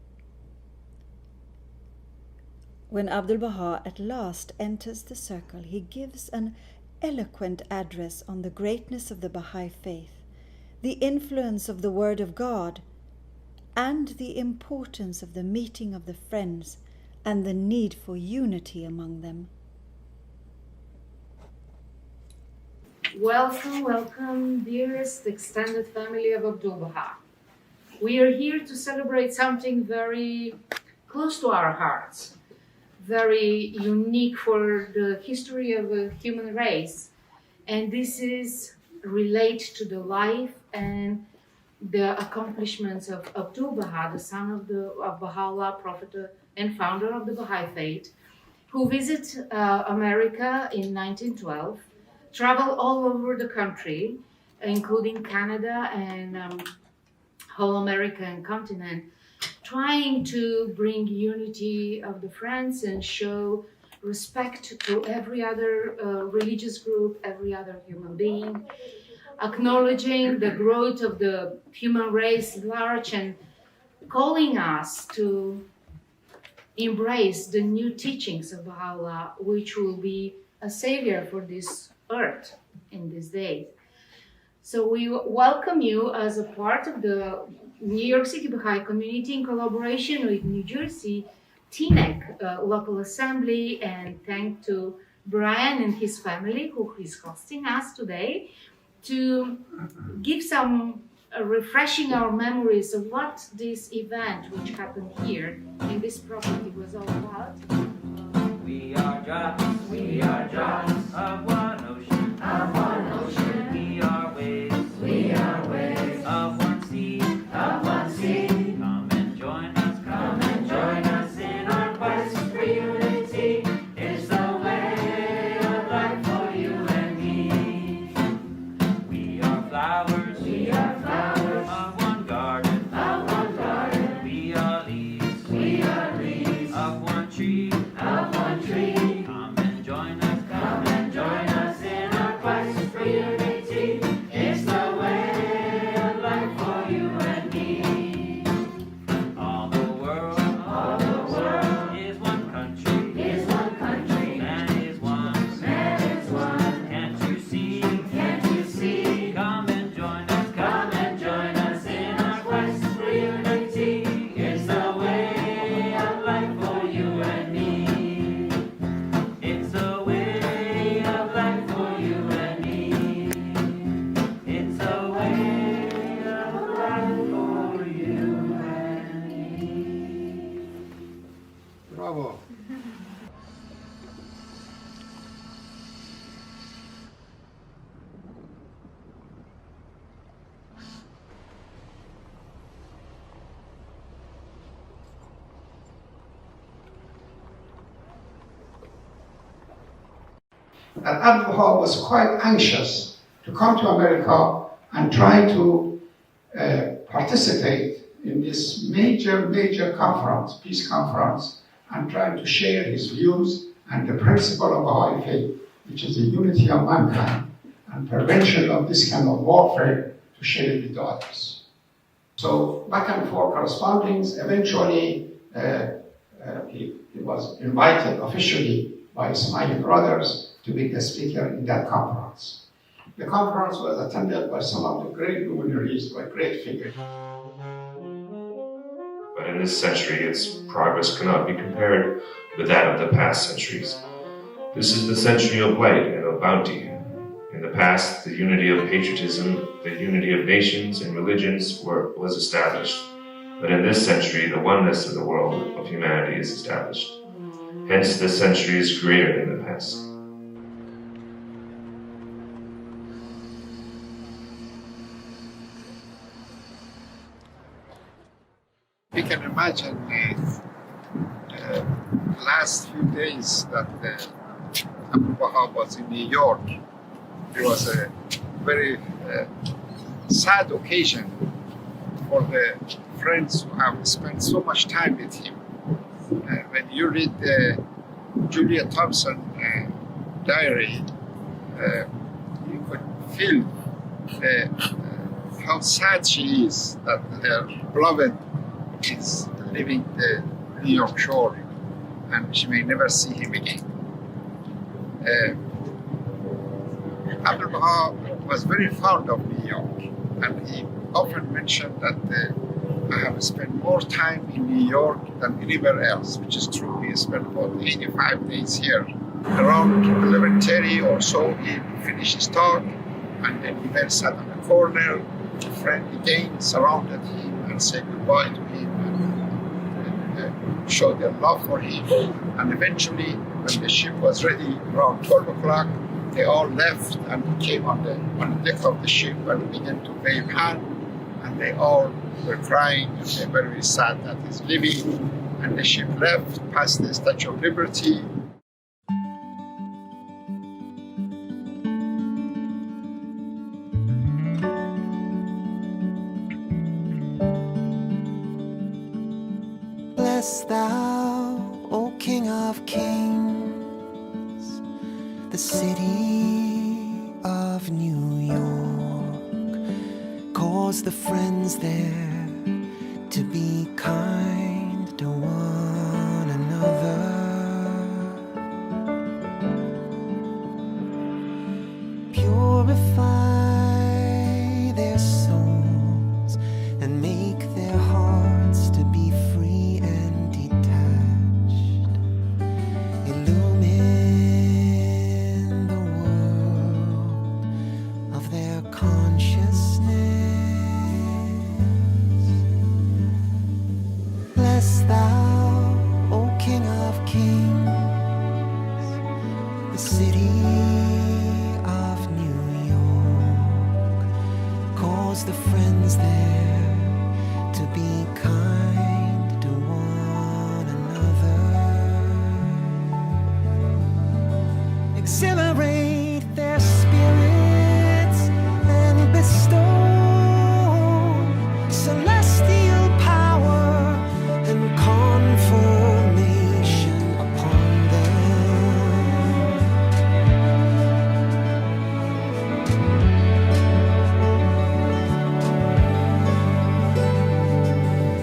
Speaker 6: When Abdu'l-Bahá at last enters the circle, he gives an eloquent address on the greatness of the Baha'i faith, the influence of the Word of God, and the importance of the meeting of the friends and the need for unity among them.
Speaker 1: Welcome, welcome, dearest extended family of Abdu'l-Bahá. We are here to celebrate something very close to our hearts, very unique for the history of the human race. And this is related to the life and the accomplishments of Abdu'l-Bahá, the son of Baha'u'llah, prophet and founder of the Baha'i faith, who visited America in 1912, traveled all over the country, including Canada and whole American continent, trying to bring unity of the friends and show respect to every other religious group, every other human being, acknowledging the growth of the human race at large and calling us to embrace the new teachings of Baha'u'llah, which will be a savior for this earth in these days. So we welcome you as a part of the New York City Bahá'í community in collaboration with New Jersey TNEC local assembly, and thank to Brian and his family who is hosting us today to give some refreshing our memories of what this event which happened here in this property was all about.
Speaker 11: We are drops of one ocean, we are waves of one sea, come and join us in our quest for unity. It's the way of life for you and me. We are flowers of one garden, we are leaves of one tree. Come and join us in our quest for unity. It's the way of life for you and me. All the world is one country, man is one. Can't you see? Come and join us in our quest for unity. It's the way of life for you and me. It's a way of life for you and me. It's a way of life for you and me.
Speaker 7: Bravo.
Speaker 12: That Abdu'l-Bahá was quite anxious to come to America and try to participate in this major conference, peace conference, and trying to share his views and the principle of Baha'i faith, which is the unity of mankind and prevention of this kind of warfare, to share it with others. So back and forth correspondings, eventually he was invited officially by Ismaili brothers to be the speaker in that conference. The conference was attended by some of the great luminaries, by great figures.
Speaker 13: But in this century, its progress cannot be compared with that of the past centuries. This is the century of light and of bounty. In the past, the unity of patriotism, the unity of nations and religions was established. But in this century, the oneness of the world of humanity is established. Hence, this century is greater than the past.
Speaker 12: days that Abdu'l-Bahá was in New York. It was a very sad occasion for the friends who have spent so much time with him. When you read the Julia Thompson diary, you could feel how sad she is that her beloved is leaving the New York shore and she may never see him again. Abdu'l-Bahá was very fond of New York, and he often mentioned that I have spent more time in New York than anywhere else, which is true. He spent about 85 days here. Around 11:30 or so, he finished his talk, and then he went sat on a corner. A friend again surrounded him and said goodbye to him and showed their love for him. And eventually, when the ship was ready around 12 o'clock, they all left and came on the deck of the ship and began to wave hand, and they all were crying and they were very sad that he's leaving. And the ship left past the Statue of Liberty.
Speaker 14: Bless thou, O King of Kings, the city of New York. Cause the friends there to be kind to one another. Purify their souls and make their hearts to be free and detached. Illumine the world of their consciousness. Bless thou, O King of Kings, the city of New York. Cause the friends there to be kind to one another. Exhilarate their spirits and bestow celestial power and confirmation upon them.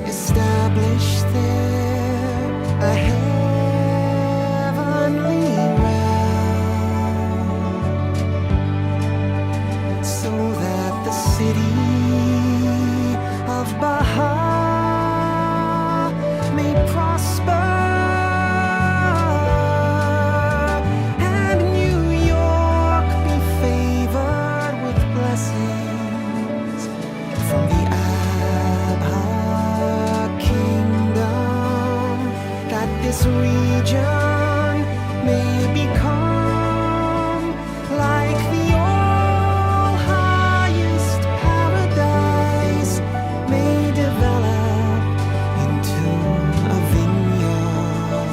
Speaker 14: Establish there a heavenly realm, so that the city of Baha may prosper, and New York be favored with blessings from the Abha kingdom, that this region may become like the all highest paradise, may develop into a vineyard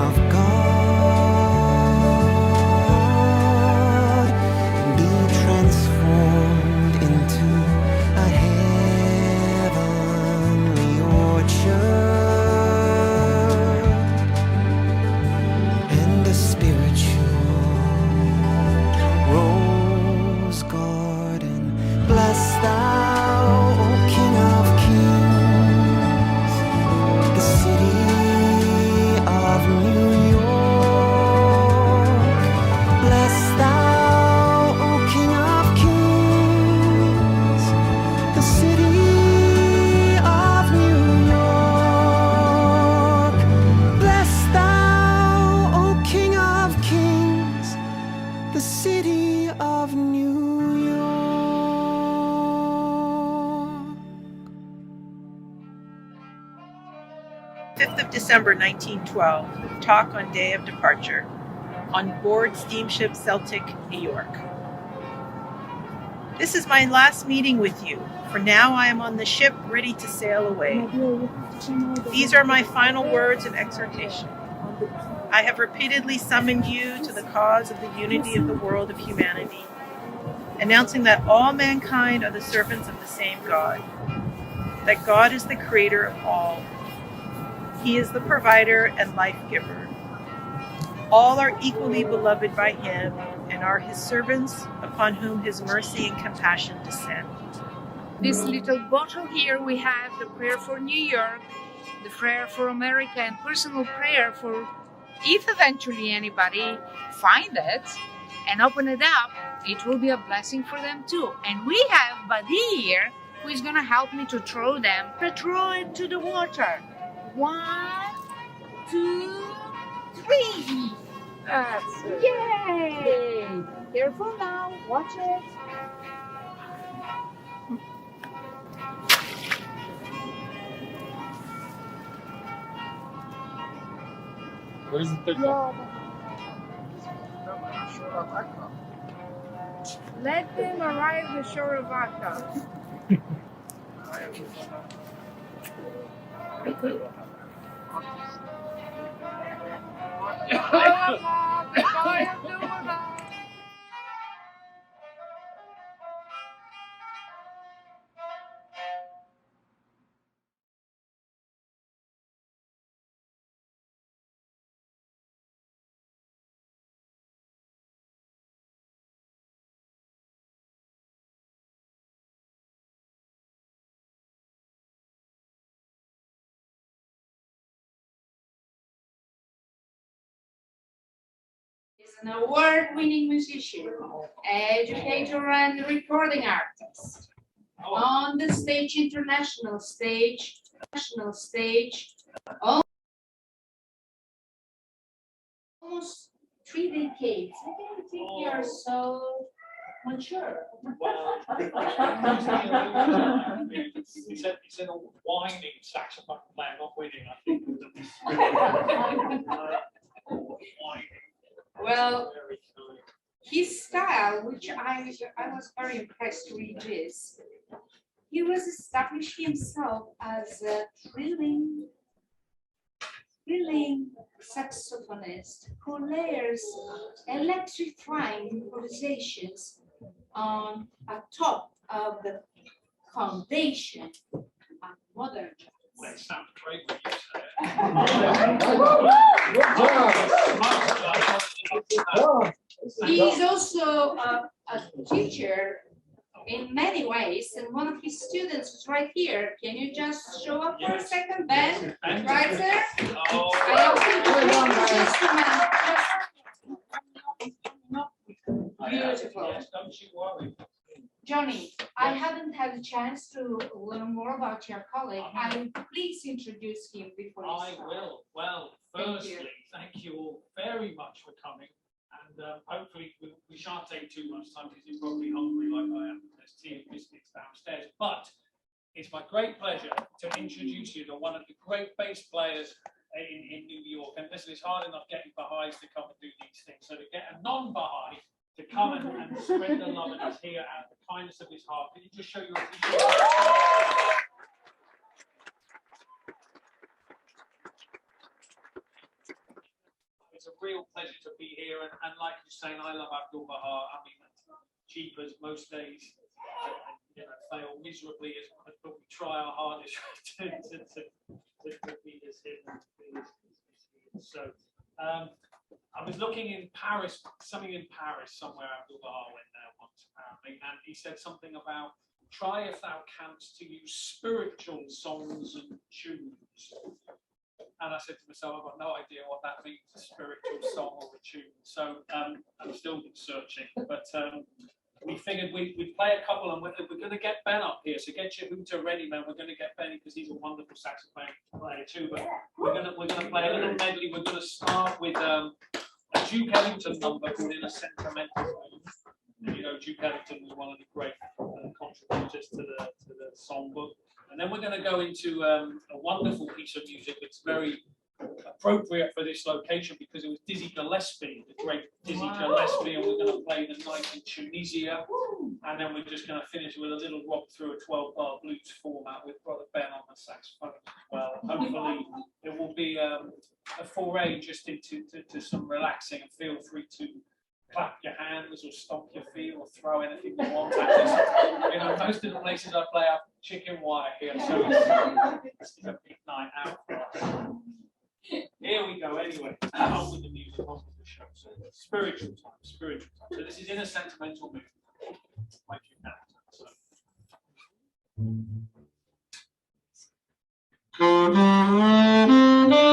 Speaker 14: of God, be transformed into a heavenly orchard and a spiritual rose garden. Bless thou, O King of Kings, the city of New York. Bless thou, O King of Kings, the city of New York. Bless thou, O King of Kings, the city of New York.
Speaker 15: 5th of December 1912, talk on day of departure, on board steamship Celtic, New York. This is my last meeting with you, for now I am on the ship ready to sail away. These are my final words of exhortation. I have repeatedly summoned you to the cause of the unity of the world of humanity, announcing that all mankind are the servants of the same God, that God is the creator of all. He is the provider and life giver. All are equally beloved by him and are his servants upon whom his mercy and compassion descend.
Speaker 16: This little bottle here we have the prayer for New York, the prayer for America, and personal prayer for if eventually anybody find it and open it up, it will be a blessing for them too. And we have Buddy here who is gonna help me to throw them, to throw it to the water. 1, 2, 3. That's it. Yay! Careful now, watch it.
Speaker 8: Where's the third one?
Speaker 16: Let them arrive the shore of Akka. Is an award-winning musician, educator, and recording artist. On the stage, international stage, national stage, almost 3 decades. I don't think you are so mature.
Speaker 8: It's in a whining saxophone player, not winning, I think.
Speaker 16: Well, his style, which I was very impressed with this, he was established himself as a thrilling saxophonist who layers electrifying improvisations on top of the foundation of modern jazz.
Speaker 8: That sounds great when you say it.
Speaker 16: He is also a teacher in many ways, and one of his students is right here. Can you just show up for a second, Ben? Right there? Beautiful.
Speaker 8: Yes, don't you worry.
Speaker 16: Johnny, I haven't had a chance to learn more about your colleague. Please introduce him before you start.
Speaker 8: I will. Well, firstly, thank you all very much for coming. And hopefully we shan't take too much time because you're probably hungry like I am. There's tea and biscuits downstairs. But it's my great pleasure to introduce you to one of the great bass players in New York. And listen, it's hard enough getting Baha'is to come and do these things. So to get a non-Baha'i to come and spread the love and is here out of the kindness of his heart. Can you just show your appreciation? It's a real pleasure to be here, and like you're saying, I love Abdu'l-Bahá. I mean, cheapers most days, fail miserably, but we try our hardest to be as him. So, I was looking in Paris, somewhere Abdu'l-Bahá went there once apparently, and he said something about try if thou canst to use spiritual songs and tunes. And I said to myself, I've got no idea what that means, a spiritual song or a tune. So I'm still searching, but we figured we'd play a couple, and we're going to get Ben up here. So get your hooter ready, man. We're going to get Ben because he's a wonderful saxophone player too. But we're going to play a little medley. We're going to start with a Duke Ellington number called "In a Sentimental Mood." You know, Duke Ellington was one of the great contributors to the songbook. And then we're going to go into a wonderful piece of music that's very appropriate for this location because it was Dizzy Gillespie, the great Dizzy Gillespie, and we're going to play the night in Tunisia, and then we're just going to finish with a little rock through a 12-bar blues format with Brother Ben on the saxophone as well. Hopefully, it will be a foray just into some relaxing, and feel free to clap your hands or stomp your feet or throw anything you want at us. You know, most of the places I play have chicken wire here, so it's a big night out for us. Here we go, anyway. On with the music, on with the show. So spiritual time, spiritual time. So this is in a sentimental mood. Like you can. So.
Speaker 14: Thank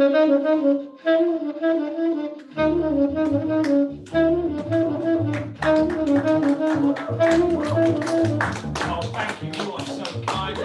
Speaker 14: you.
Speaker 8: thank you. You are so kind.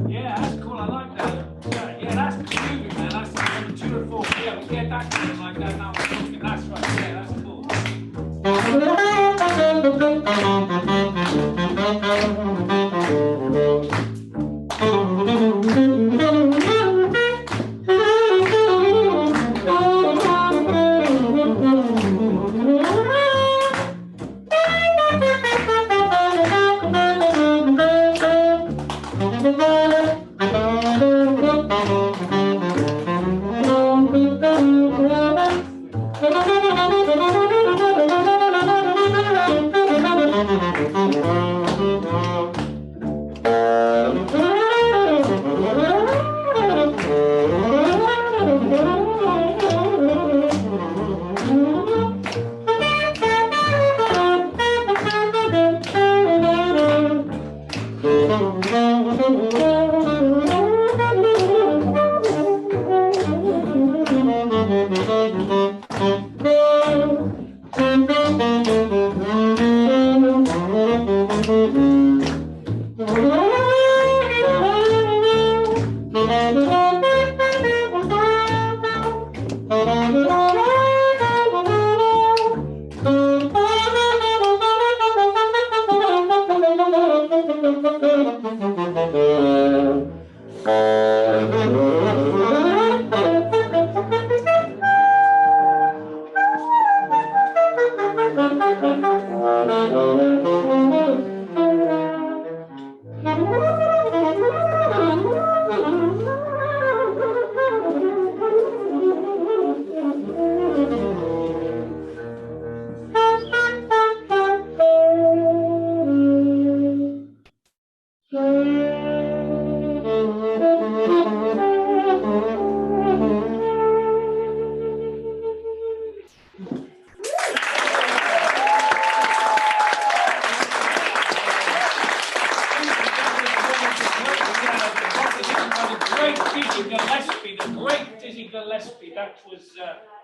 Speaker 8: Yeah, that's cool. I like that. Yeah, that's the movie, man. That's the 2 or 4. Yeah, we get that kind of like that now. That's right. Yeah, that's cool.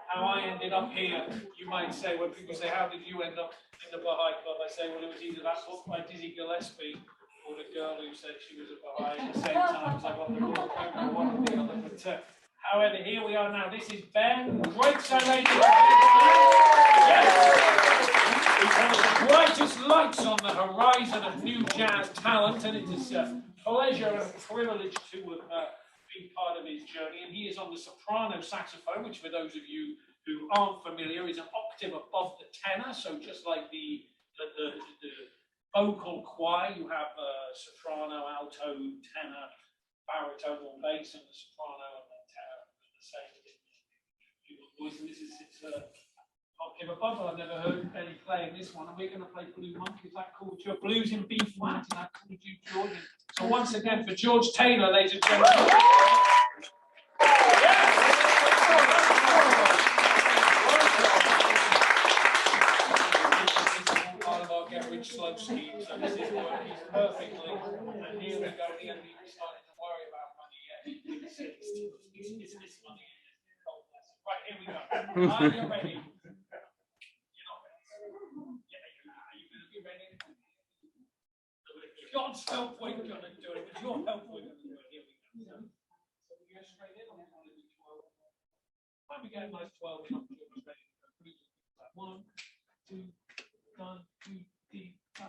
Speaker 8: How I ended up here. You might say, when people say, how did you end up in the Baha'i Club? I say, well, it was either that book by Dizzy Gillespie or the girl who said she was a Baha'i at the same time. So I got the book, I don't know one or the other. But however, here we are now. This is Ben. Great ladies. Yes. The brightest lights on the horizon of new jazz talent, and it is a pleasure and a privilege to have been part of his journey. And he is on the soprano saxophone, which for those of you who aren't familiar is an octave above the tenor. So just like the vocal choir, you have soprano, alto, tenor, baritone, or bass, and the soprano and the tenor are the same. Voice, and this is Okay, but Bob, I've never heard any playing this one, and we're going to play Blue Monkey. Is that called your blues in B flat? And that called you George. So once again for George Taylor, ladies and gentlemen. Part of our Get Rich Slow scheme, so this is working perfectly. And here we go. He hasn't even started to worry about money yet. It's this money. Right, here we go. Are you ready? God's help, we're going to do it. With your help, we're going to do it. Here we go. So we go straight in on 12. When we get a nice 12, we're not sure we're ready to go. 1, 2, 1, 2, 3, 4.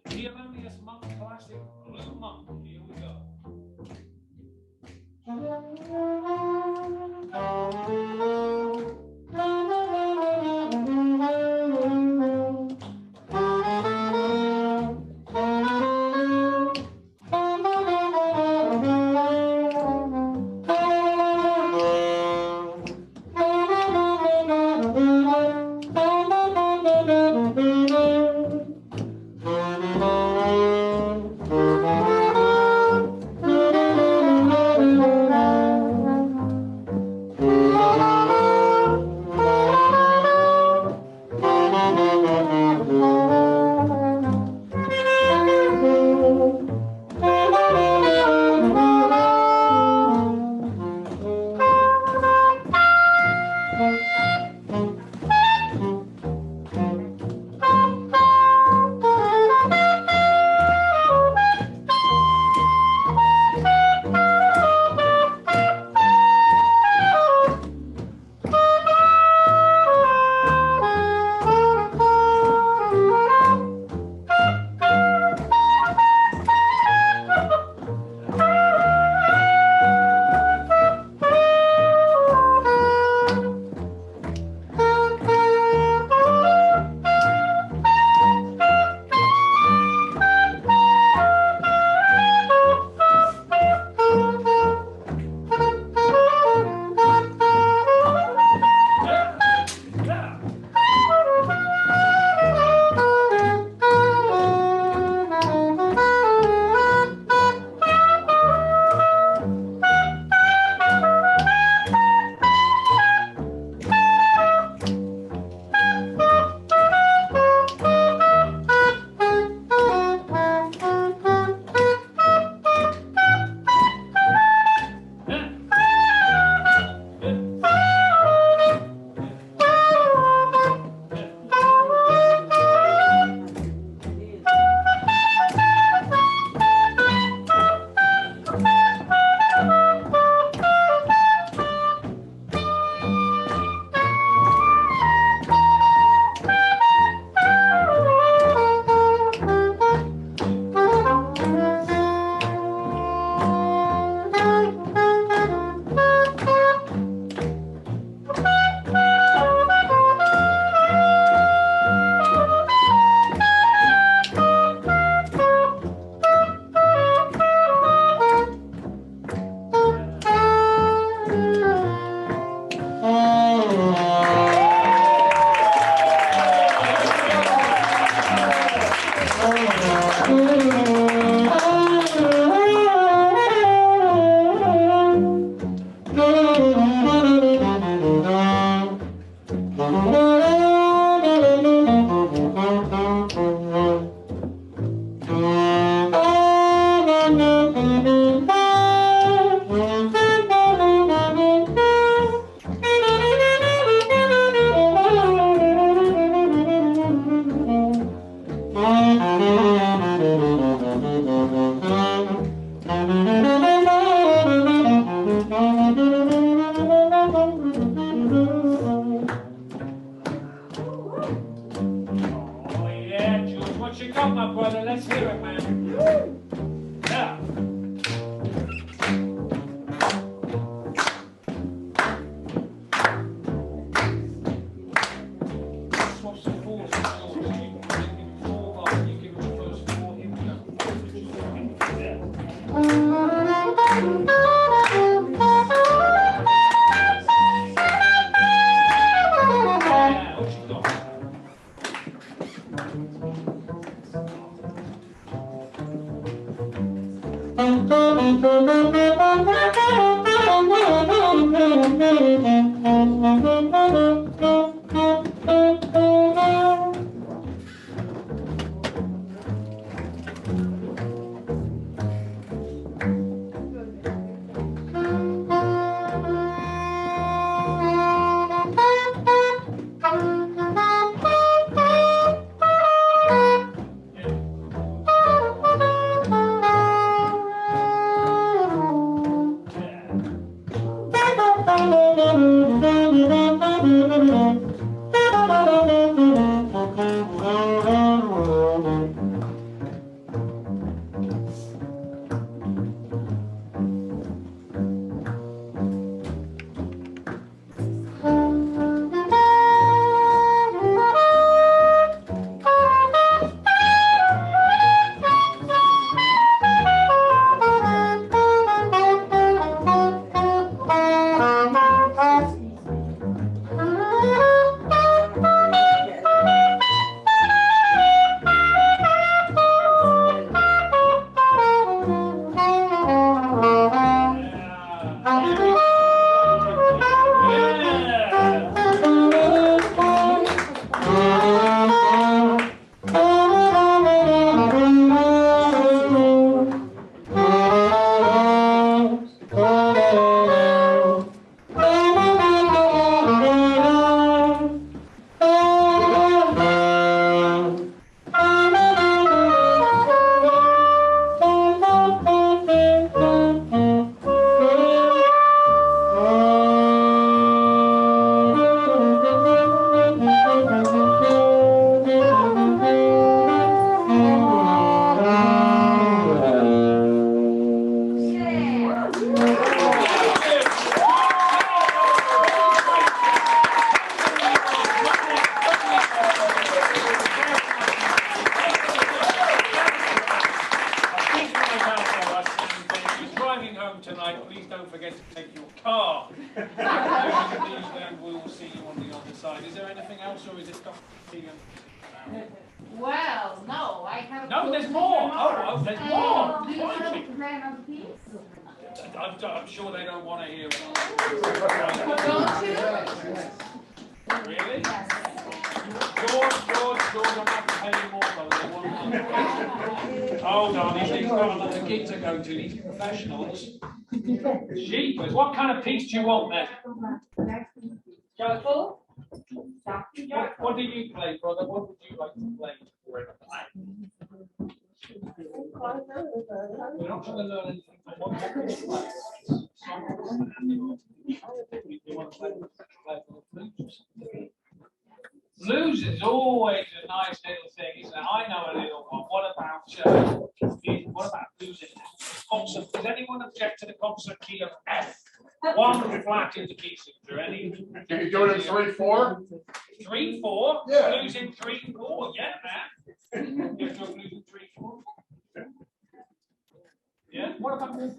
Speaker 8: Theonomius Monk classic, Blue Monk. Here we go.
Speaker 16: Well, no, I have.
Speaker 8: No, there's more. Oh, there's more.
Speaker 16: Do you have a plan of peace?
Speaker 8: I'm sure they don't want to hear it.
Speaker 16: Don't you?
Speaker 8: Really? George, I'm not to pay you more, though. They want money. Hold on, he's got another gig to go to. These professionals. Jeepers, what kind of peace do you want then? Joyful? What do you play, brother? What would you like to play? We're not going to learn anything. What would you play? You want to play blues? Blues is always a nice little thing, isn't it? I know a little one. What about blues in concert? Does anyone object to the concert key of F? One flat in the key signature. Any?
Speaker 7: Can you do it in 3/4?
Speaker 8: 3/4?
Speaker 7: Yeah.
Speaker 8: Blues in 3/4? Yeah, man. You do blues in 3/4? Yeah. What about more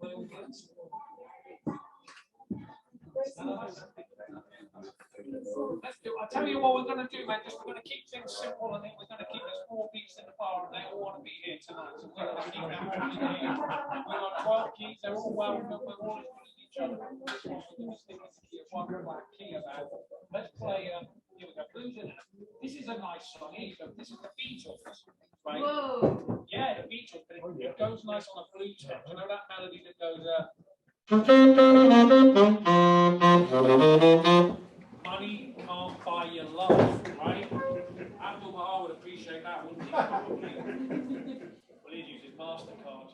Speaker 8: blues? Let's do. I'll tell you what we're going to do, man. We're going to keep things simple, and then we're going to keep there's 4 beats in the bar, and they all want to be here tonight. So we're going to keep them coming here. We've got 12 keys. They're all welcome. We're all as good as each other. This one we're going to stick with the key of 1 black key about. Let's play. Here we go. Blues in it. This is a nice song. Here you go. This is the Beatles. Right?
Speaker 16: Whoa.
Speaker 8: Yeah, the Beatles. But it goes nice on a blues hit. You know that melody that goes. Money can't buy your love, right? Abdu'l-Bahá would appreciate that, wouldn't he? Well, he'd use his MasterCard.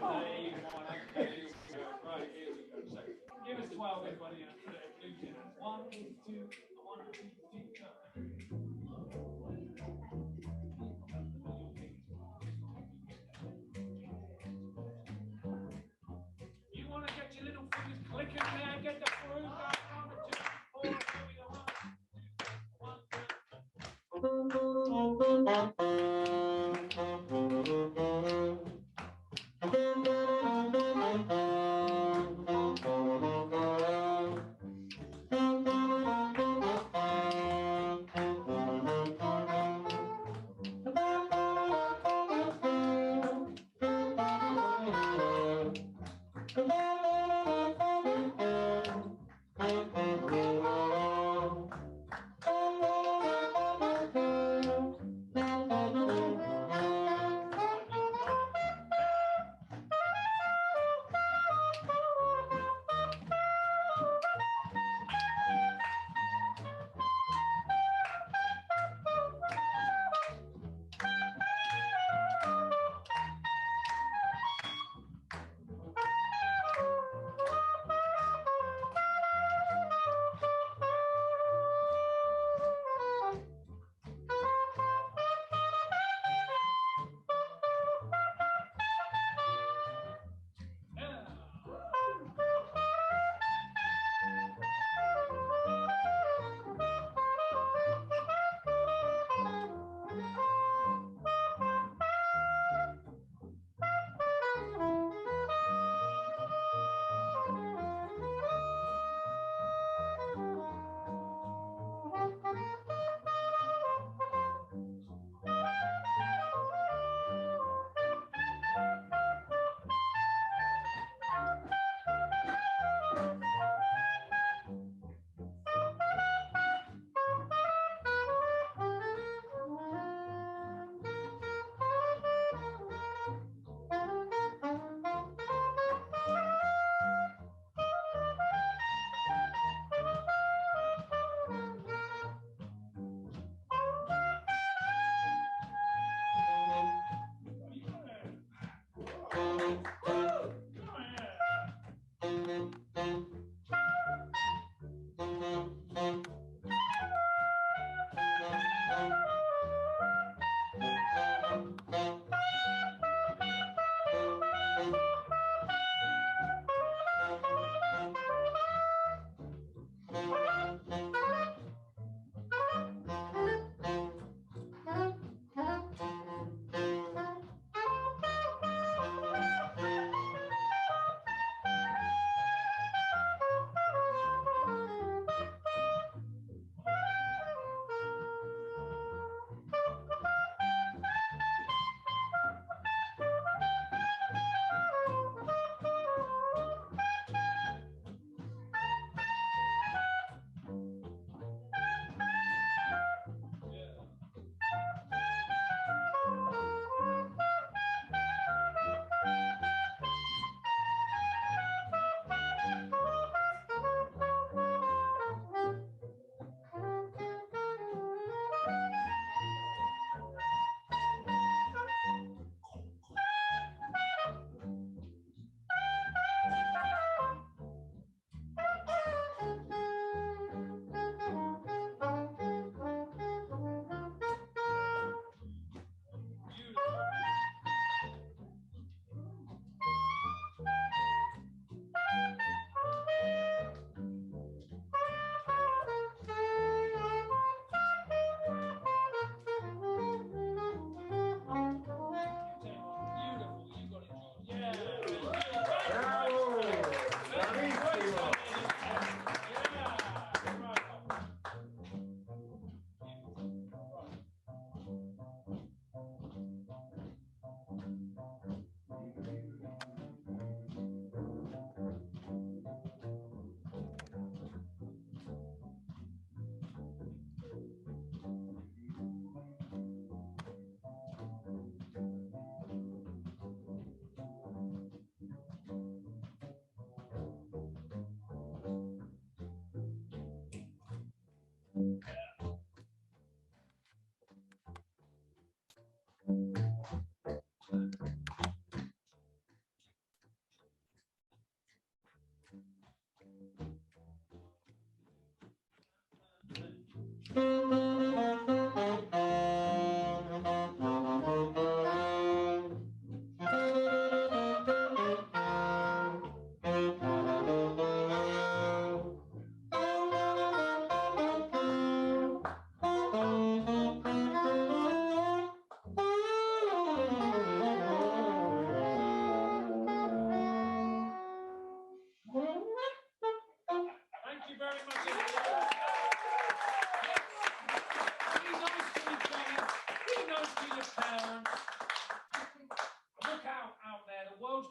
Speaker 8: Right, here we go. So, give us 12, everybody, and put it at blues in it. 1, 2, 1, 2, 3, go. You want to get your little fingers clicking there, get the groove going. 1, 2, 4, here we go. 1, 2.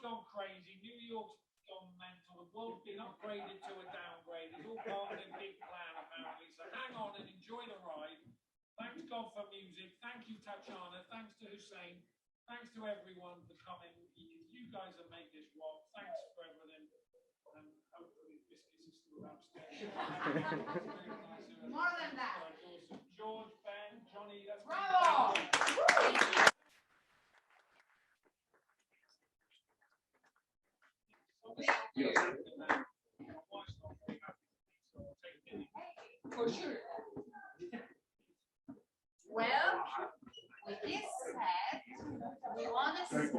Speaker 8: Gone crazy. New York's gone mental. The world's been upgraded to a downgrade. It's all and enjoy the ride. Thanks God for music. Thank you, Tatiana. Thanks to Hussein. Thanks to everyone for coming. You guys have made this walk. Thanks for everything. And hopefully Biscuits is still upstairs.
Speaker 16: More than that.
Speaker 8: Awesome. George, Ben, Johnny, that's
Speaker 16: Bravo! For sure. Well, with this said, we want to say.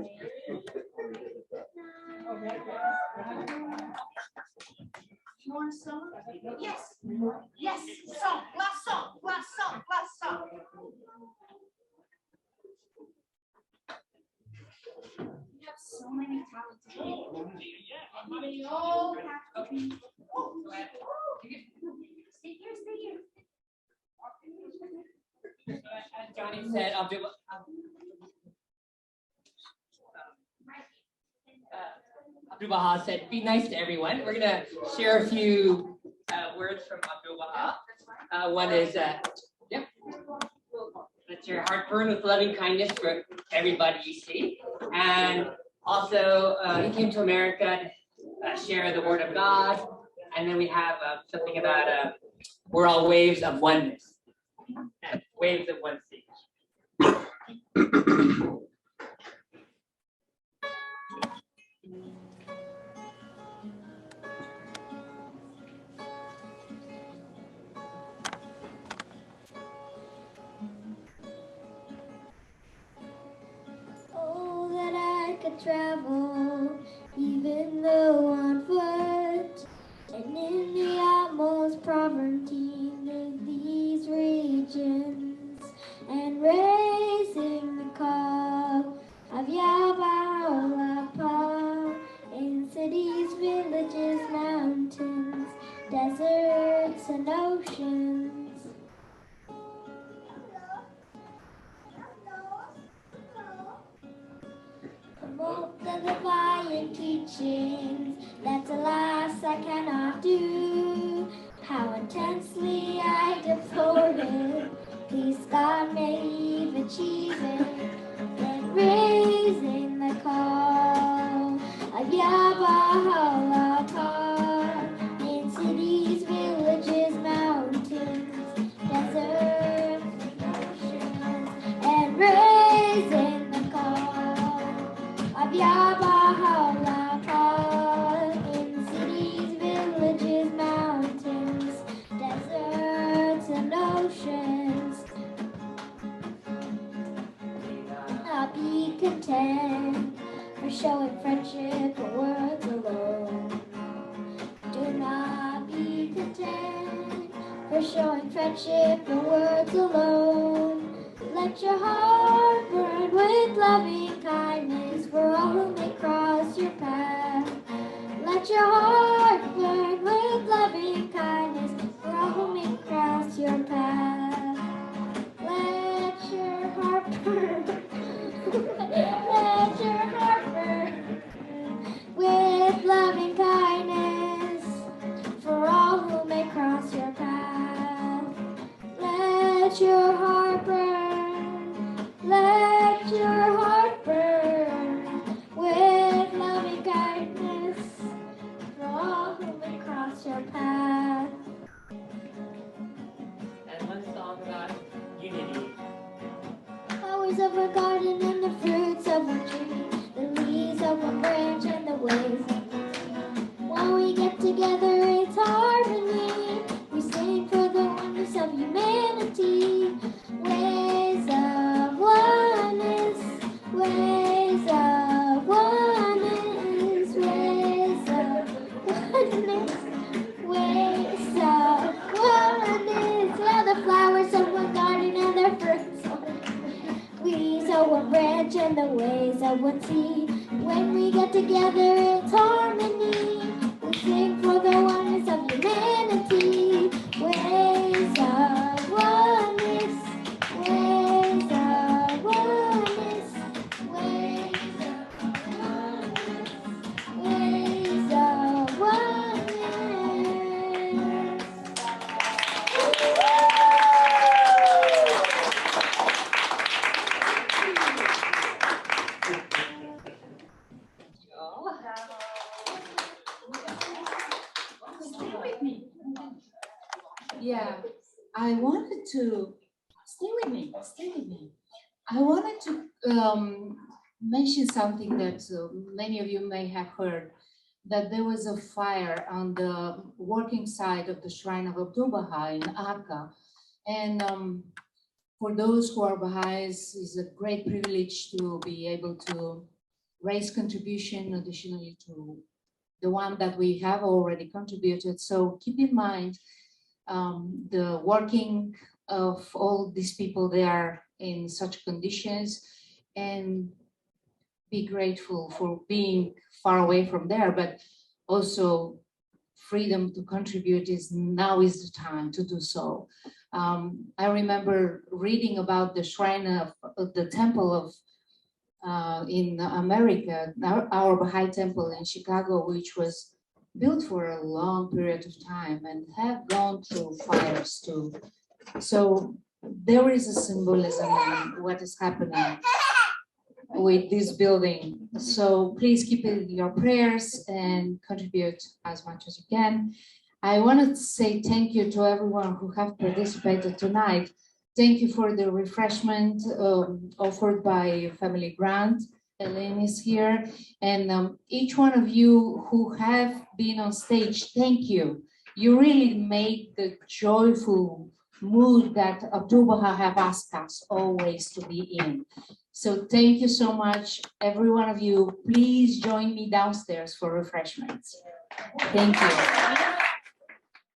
Speaker 16: You want a song? Yes. Yes. Song. Last song. Last song. Last song. You have so many talented people. They all have to be. Stay here. Stay here.
Speaker 17: As Johnny said, Abdu'l-Bahá said, be nice to everyone. We're going to share a few words from Abdu'l-Bahá. One is, let your heart burn with loving kindness for everybody you see. And also, he came to America to share the word of God. And then we have something about we're all waves of oneness. Waves of one sea.
Speaker 18: Oh, that I could travel, even though on foot, and in the utmost poverty of these regions, and raising the call of Yahweh in cities, villages, mountains, deserts, and oceans. Promote the divine teachings that alas I cannot do. How intensely I deplore it. Please God may Eve achieve it. Then raising the call of Yahweh in cities, villages, mountains, deserts, oceans, and raising the call of Yahweh in cities, villages, mountains, deserts, and oceans. Not be content for showing friendship or words alone. Do not be content for showing friendship or words alone. Let your heart burn with loving kindness for all who may cross your path. Let your heart burn with loving kindness for all who may cross your path. Let your heart burn. Let your heart burn with loving kindness for all who may cross your path. Let your heart burn. Let your heart burn with loving kindness for all who may cross your path.
Speaker 17: And one song about unity.
Speaker 18: Flowers of a garden and the fruits of a tree, the leaves of a branch and the waves of the sea. When we get together, it's harmony. We sing for the wonders of humanity. Ways of oneness, ways of oneness, ways of oneness, ways of oneness. Well, the flowers of one garden and their fruits of leaves of one branch and the waves of one sea. When we get together, it's harmony. We sing for the oneness of humanity. Ways of oneness, ways of oneness, ways of oneness, ways of oneness.
Speaker 1: Yeah, I wanted to stay with me. I wanted to mention something that many of you may have heard, that there was a fire on the working side of the shrine of Abdu'l-Bahá in Akka. And for those who are Baha'is, it's a great privilege to be able to raise contribution additionally to the one that we have already contributed. So keep in mind the working of all these people there in such conditions, and be grateful for being far away from there, but also freedom to contribute now is the time to do so. I remember reading about the shrine of the temple of in America, our Baha'i temple in Chicago, which was built for a long period of time and have gone through fires too. So there is a symbolism in what is happening with this building. So please keep it in your prayers and contribute as much as you can. I wanted to say thank you to everyone who have participated tonight. Thank you for the refreshment offered by Family Grant. Elaine is here. And each one of you who have been on stage, thank you. You really made the joyful mood that Abdu'l-Bahá have asked us always to be in. So thank you so much, every one of you. Please join me downstairs for refreshments. Thank you.